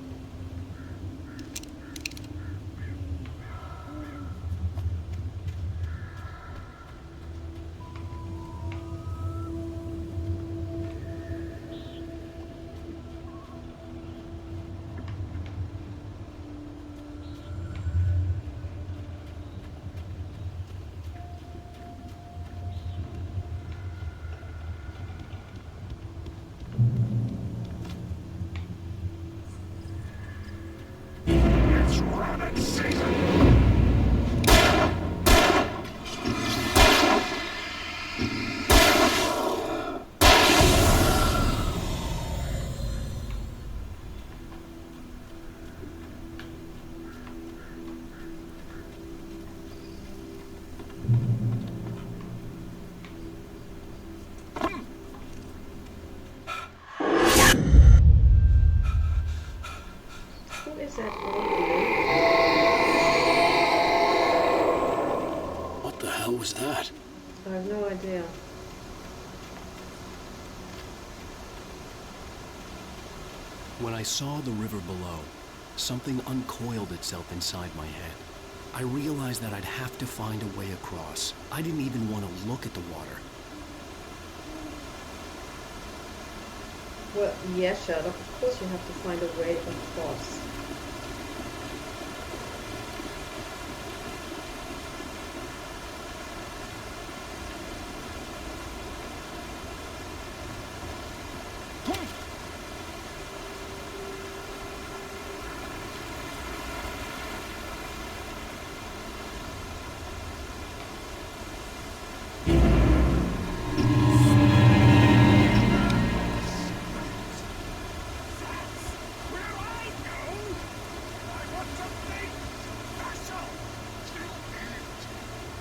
What the hell was that? I have no idea. When I saw the river below, something uncoiled itself inside my head. I realized that I'd have to find a way across. I didn't even want to look at the water. Well, yeah, Sherlock, of course you have to find a way across.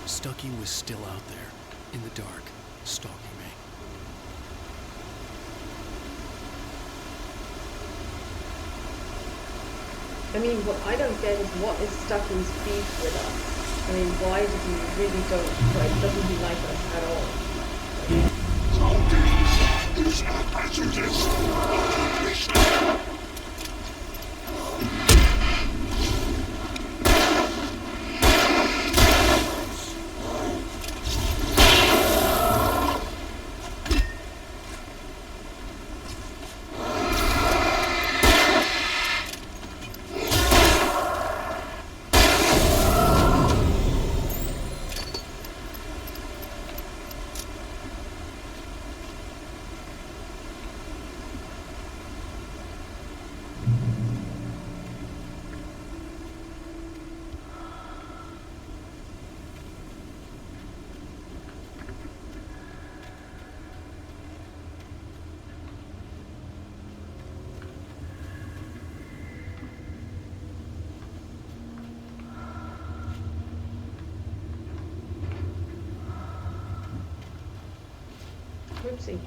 Stucky was still out there, in the dark, stalking me. I mean, what I don't get is what is Stucky's beef with us? I mean, why does he really doesn't he like us at all? Oopsie.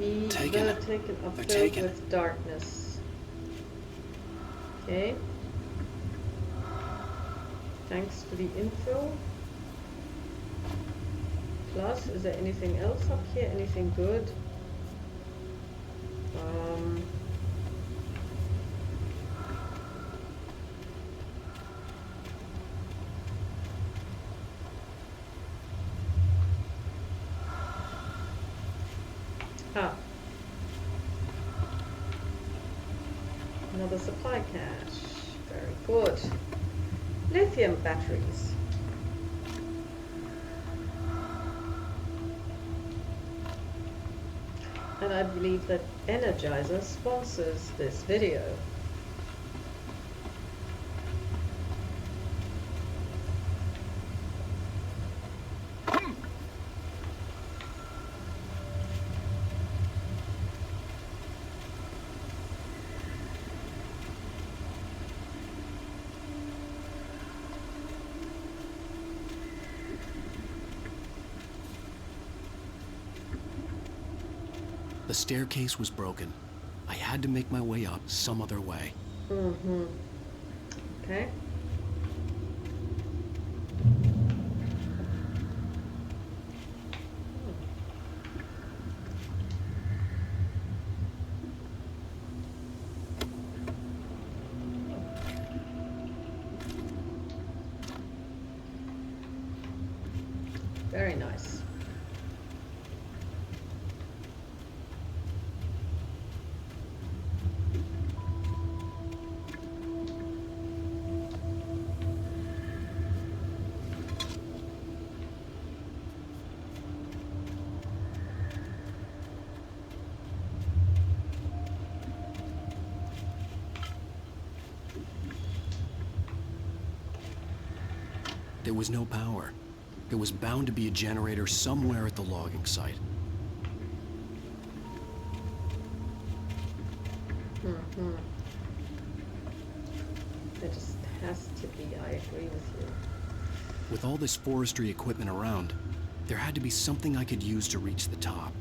Be Taken. taken or They're filled taken. with darkness. Okay. Thanks to the info. Plus, is there anything else up here? Anything good? Ah. Another supply cache. Very good. Lithium batteries. And I believe that Energizer sponsors this video. The staircase was broken. I had to make my way up some other way. Mm-hmm. Okay. Very nice. There was no power. There was bound to be a generator somewhere at the logging site. Mm-hmm. There just has to be, I agree with you. With all this forestry equipment around, there had to be something I could use to reach the top.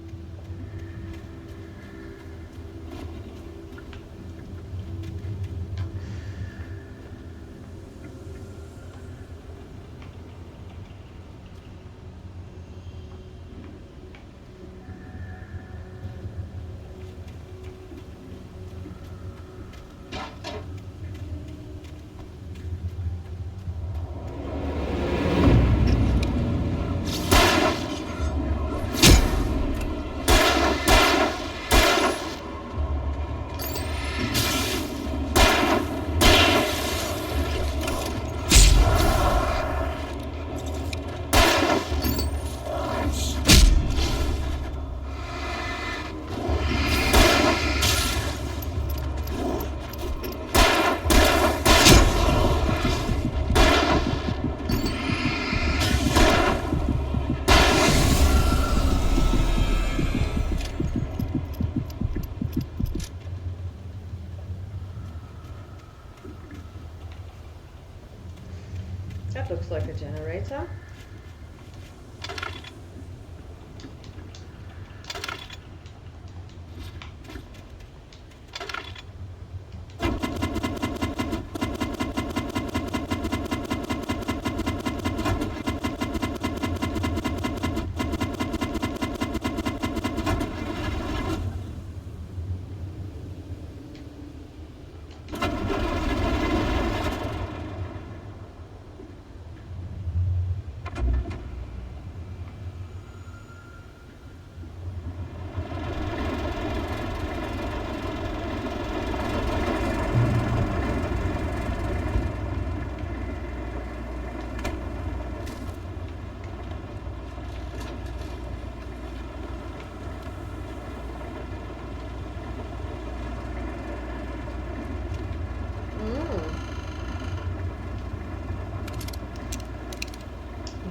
That looks like a generator.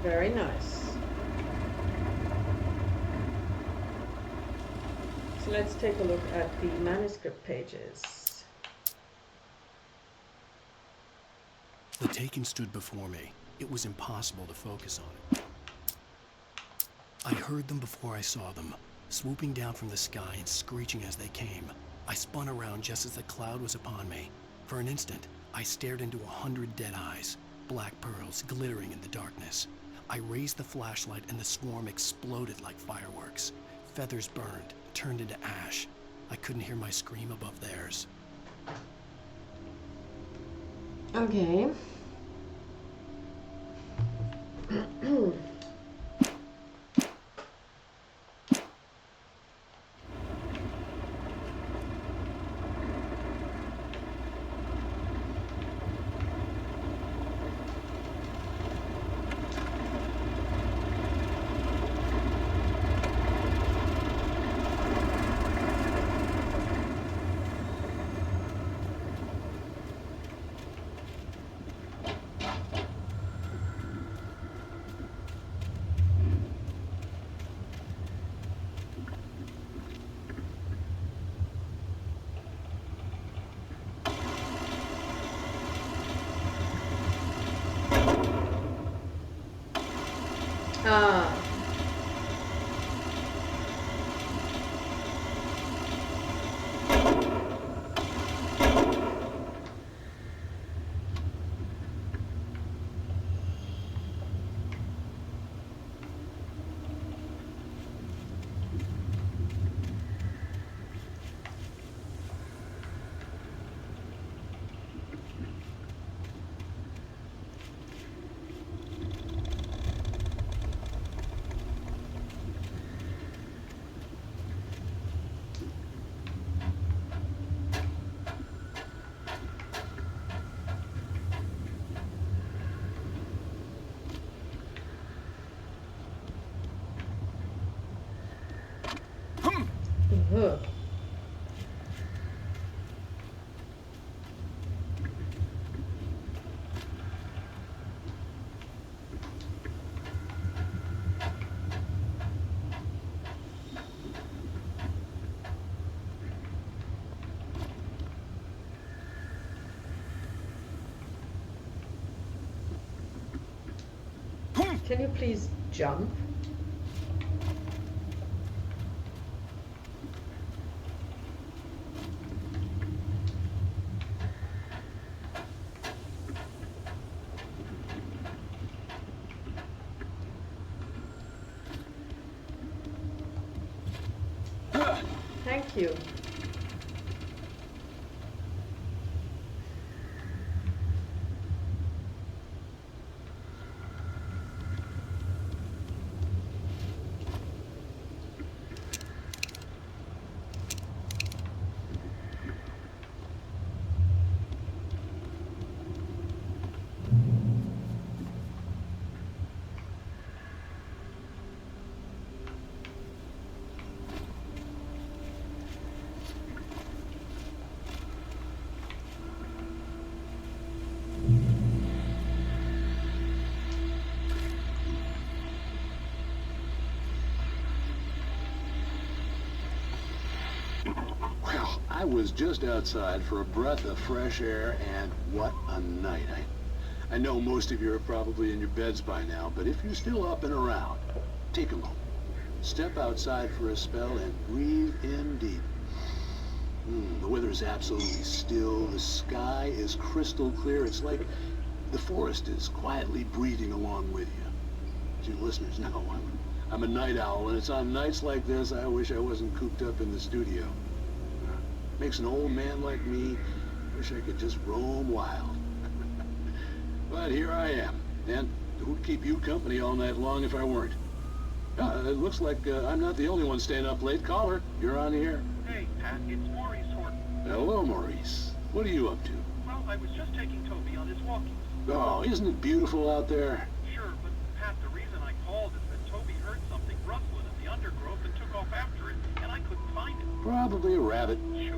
Very nice. So let's take a look at the manuscript pages. The Taken stood before me. It was impossible to focus on it. I heard them before I saw them. swooping down from the sky and screeching as they came. I spun around just as the cloud was upon me. For an instant, I stared into 100 dead eyes, black pearls glittering in the darkness. I raised the flashlight and the swarm exploded like fireworks. Feathers burned, turned into ash. I couldn't hear my scream above theirs. Okay. Ugh. Can you please jump? Thank you. I was just outside for a breath of fresh air, and what a night. I know most of you are probably in your beds by now, but if you're still up and around, take a moment. Step outside for a spell and breathe in deep. The weather is absolutely still. The sky is crystal clear. It's like the forest is quietly breathing along with you. As you listeners know, I'm a night owl, and it's on nights like this I wish I wasn't cooped up in the studio. Makes an old man like me wish I could just roam wild. But here I am, and who'd keep you company all night long if I weren't? It looks like I'm not the only one staying up late. Caller, you're on the air. Hey, Pat, it's Maurice Horton. Hello, Maurice. What are you up to? Well, I was just taking Toby on his walkies. Oh, isn't it beautiful out there? Sure, but Pat, the reason I called is that Toby heard something rustling in the undergrowth and took off after it, and I couldn't find it. Probably a rabbit. Sure.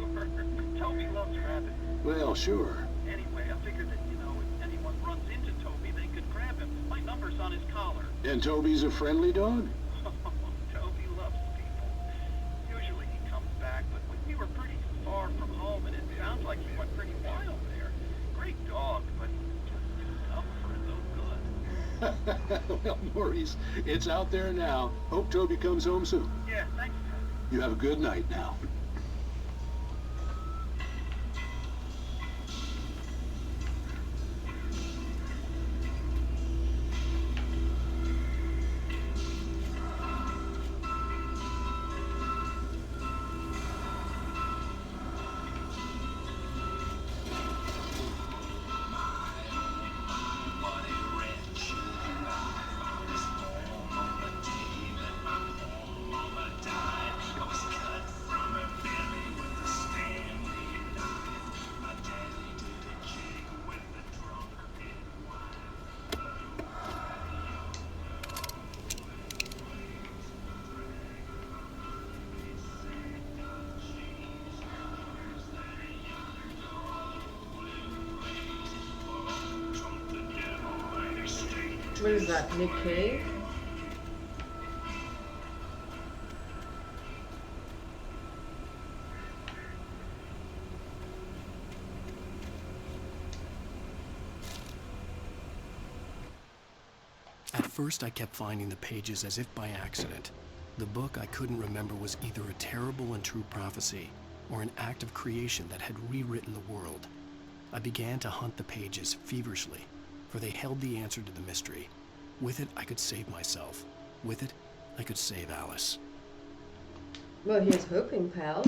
Toby loves rabbits. Well, sure. Anyway, I figured that, if anyone runs into Toby, they could grab him. My number's on his collar. And Toby's a friendly dog? Toby loves people. Usually he comes back, but we were pretty far from home, and it sounds like he went pretty wild there. Great dog, but just tough for his own good. Well, Maurice, it's out there now. Hope Toby comes home soon. Yeah, thanks, Pat. You have a good night now. What is that, Nick Cave? At first, I kept finding the pages as if by accident. The book I couldn't remember was either a terrible and true prophecy or an act of creation that had rewritten the world. I began to hunt the pages feverishly, for they held the answer to the mystery. With it, I could save myself. With it, I could save Alice. Well, here's hoping, pal.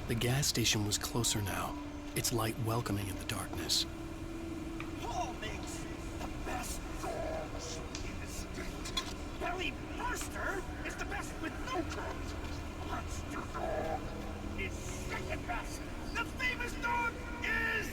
The gas station was closer now, its light welcoming in the darkness. Paul makes the best dogs in the state. Belly Burster is the best with no crumbs. Monster Dog is second best. The famous dog is...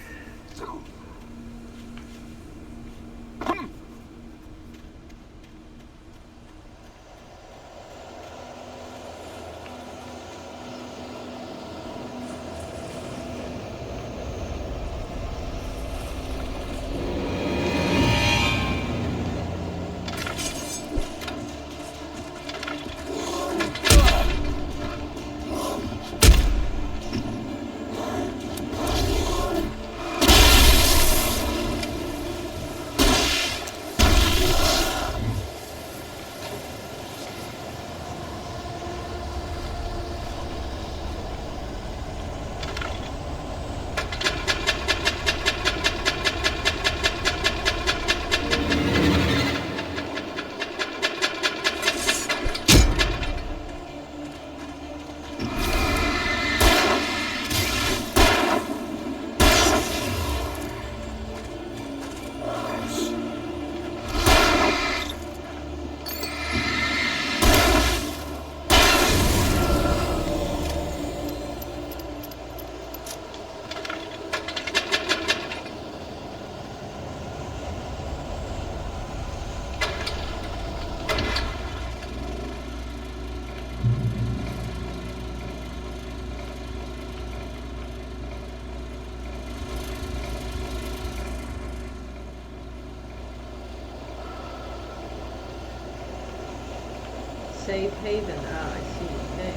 Safe haven. Ah, I see. Okay.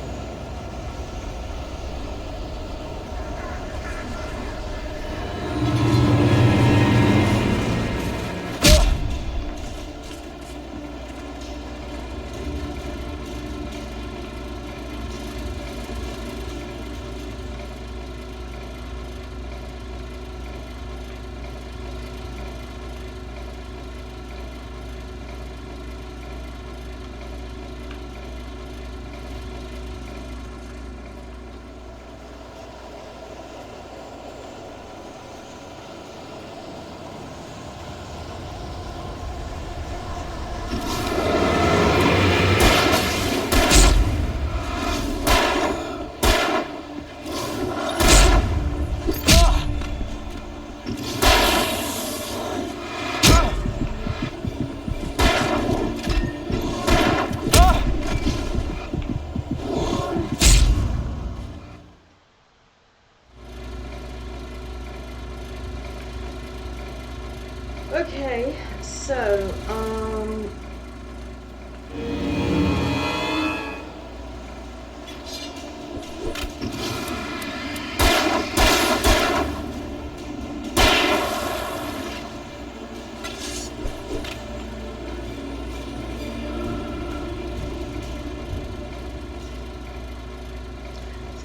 Okay, So,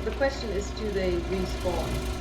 the question is, do they respawn?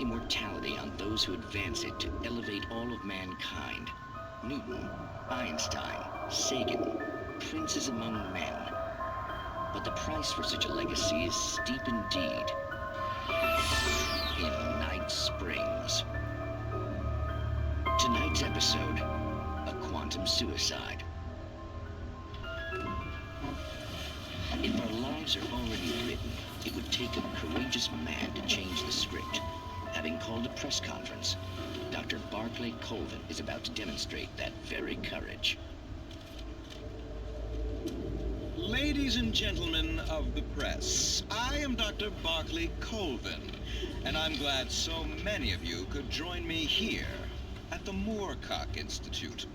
immortality on those who advance it to elevate all of mankind. Newton, Einstein, Sagan, princes among men. But the price for such a legacy is steep indeed. In Night Springs. Tonight's episode, a quantum suicide. If our lives are already written, it would take a courageous man to change the script. Having called a press conference, Dr. Barclay Colvin is about to demonstrate that very courage. Ladies and gentlemen of the press, I am Dr. Barclay Colvin, and I'm glad so many of you could join me here at the Moorcock Institute.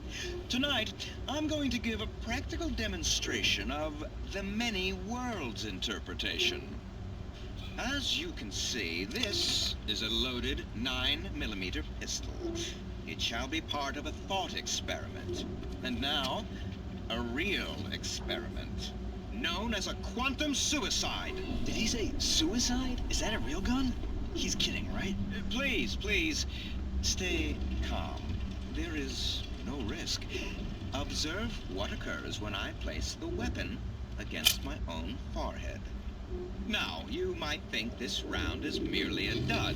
Tonight, I'm going to give a practical demonstration of the many worlds interpretation. As you can see, this is a loaded 9mm pistol. It shall be part of a thought experiment. And now, a real experiment, known as a quantum suicide. Did he say suicide? Is that a real gun? He's kidding, right? Please, please, stay calm. There is no risk. Observe what occurs when I place the weapon against my own forehead. Now, you might think this round is merely a dud.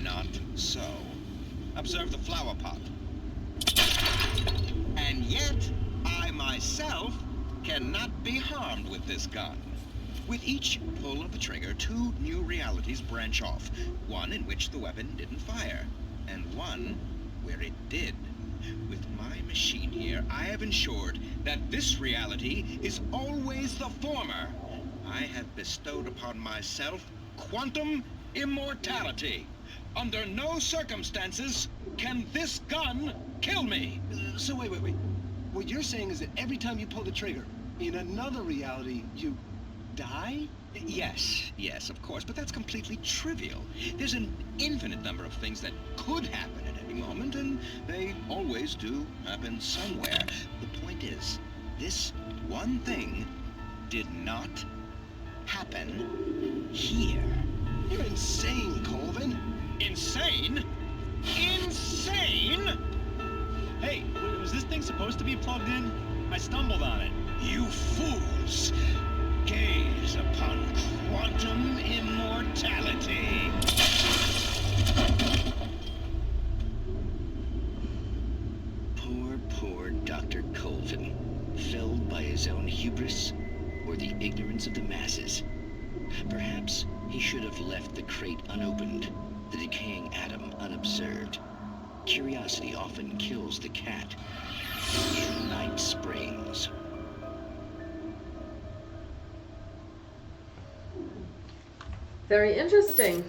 Not so. Observe the flower pot. And yet, I myself cannot be harmed with this gun. With each pull of the trigger, 2 new realities branch off. One in which the weapon didn't fire, and one where it did. With my machine here, I have ensured that this reality is always the former. I have bestowed upon myself quantum immortality. Under no circumstances can this gun kill me. So wait. What you're saying is that every time you pull the trigger, in another reality, you die? Yes, of course, but that's completely trivial. There's an infinite number of things that could happen at any moment, and they always do happen somewhere. The point is, this one thing did not happen here. You're insane, Colvin. Insane? Insane? Hey, was this thing supposed to be plugged in? I stumbled on it. You fools! Gaze upon quantum immortality. Poor Dr. Colvin, felled by his own hubris or the ignorance of the masses. Perhaps he should have left the crate unopened, the decaying atom unobserved. Curiosity often kills the cat. In Night Springs. Very interesting.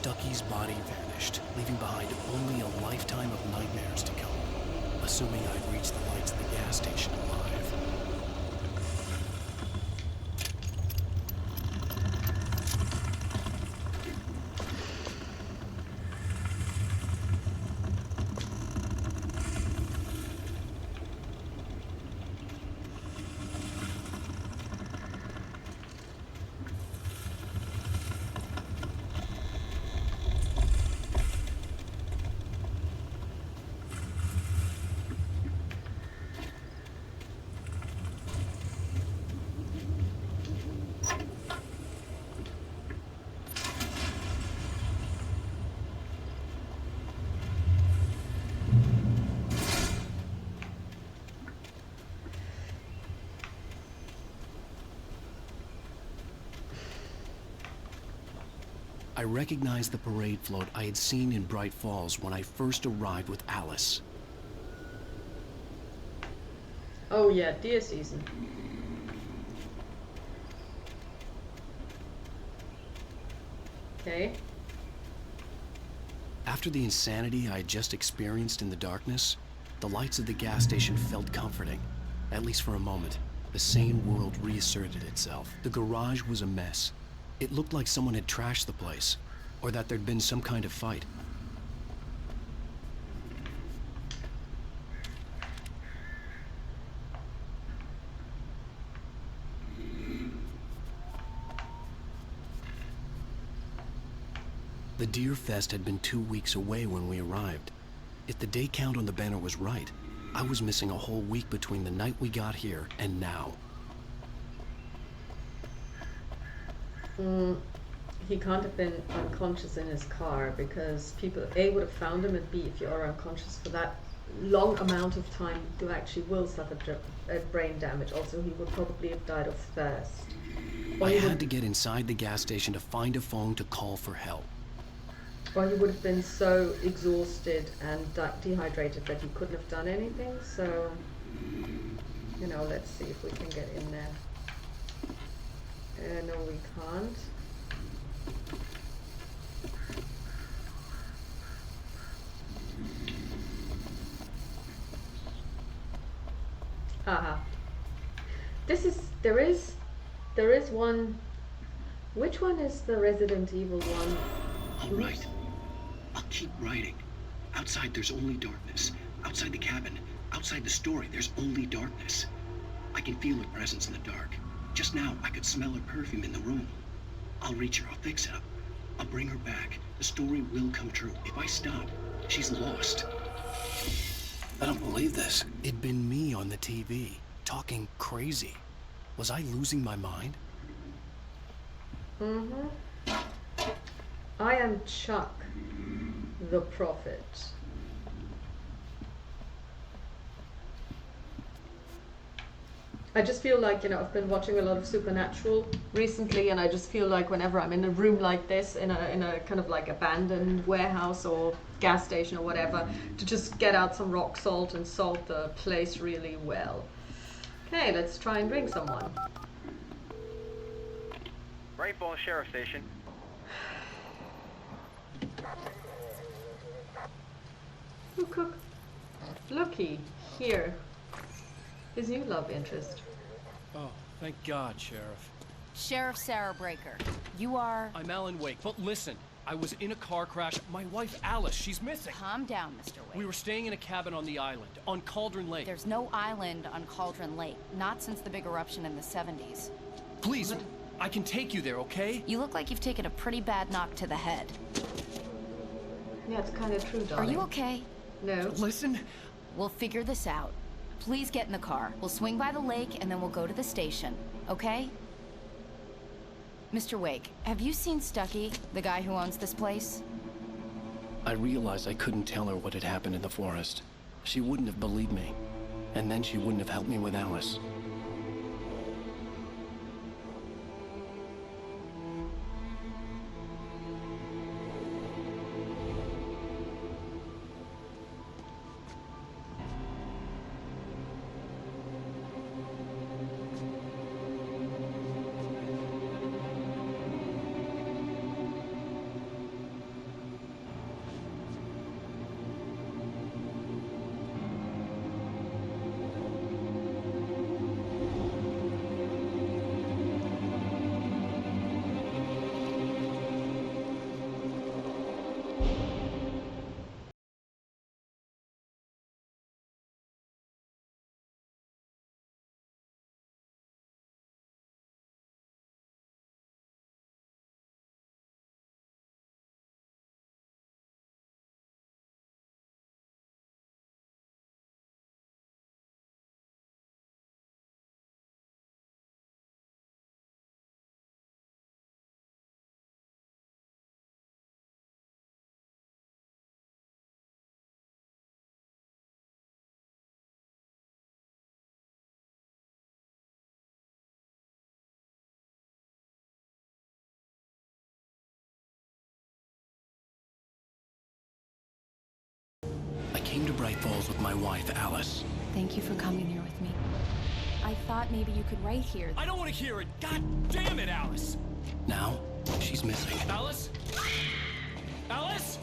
Stucky's body vanished, leaving behind only a lifetime of nightmares to come, assuming I'd reached the lights of the gas station alive. I recognized the parade float I had seen in Bright Falls when I first arrived with Alice. Oh yeah, deer season. Okay. After the insanity I had just experienced in the darkness, the lights of the gas station felt comforting, at least for a moment. The sane world reasserted itself. The garage was a mess. It looked like someone had trashed the place, or that there'd been some kind of fight. The Deer Fest had been 2 weeks away when we arrived. If the day count on the banner was right, I was missing a whole week between the night we got here and now. He can't have been unconscious in his car because people A would have found him, and B, if you are unconscious for that long amount of time, you actually will suffer brain damage. Also, he would probably have died of thirst. I had to get inside the gas station to find a phone to call for help. Or he would have been so exhausted and dehydrated that he couldn't have done anything. So, you know, let's see if we can get in there. No, we can't. Haha. There is one. Which one is the Resident Evil one? All right. I'll keep writing. Outside there's only darkness. Outside the cabin, outside the story, there's only darkness. I can feel her presence in the dark. Just now, I could smell her perfume in the room. I'll reach her, I'll fix it up. I'll bring her back. The story will come true. If I stop, she's lost. I don't believe this. It'd been me on the TV, talking crazy. Was I losing my mind? I am Chuck, the Prophet. I just feel like, you know, I've been watching a lot of Supernatural recently, and I just feel like whenever I'm in a room like this, in a kind of like abandoned warehouse or gas station or whatever, to just get out some rock salt and salt the place really well. Okay, let's try and ring someone. Bright Falls Sheriff Station. Looky, here. His new love interest. Oh, thank God, Sheriff. Sheriff Sarah Breaker. You are... I'm Alan Wake, but listen. I was in a car crash. My wife, Alice, she's missing. Calm down, Mr. Wake. We were staying in a cabin on the island, on Cauldron Lake. There's no island on Cauldron Lake. Not since the big eruption in the 70s. Please, I can take you there, okay? You look like you've taken a pretty bad knock to the head. Yeah, it's kind of true, darling. Are you okay? No. Listen. We'll figure this out. Please get in the car. We'll swing by the lake and then we'll go to the station, okay? Mr. Wake, have you seen Stucky, the guy who owns this place? I realized I couldn't tell her what had happened in the forest. She wouldn't have believed me. And then she wouldn't have helped me with Alice. travels with my wife, Alice. Thank you for coming here with me. I thought maybe you could write here. I don't want to hear it! God damn it, Alice! Now, she's missing. Alice? Alice?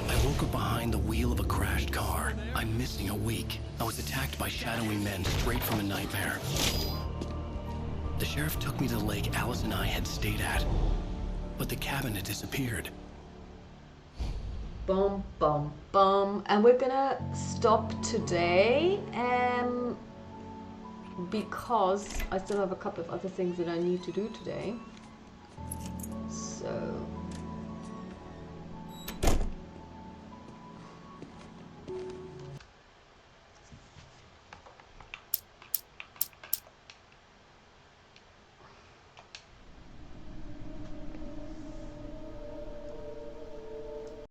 I woke up behind the wheel of a crashed car. I'm missing a week. I was attacked by shadowy men straight from a nightmare. The sheriff took me to the lake Alice and I had stayed at, but the cabin had disappeared. Bum, bum, bum. And we're gonna stop today because I still have a couple of other things that I need to do today. So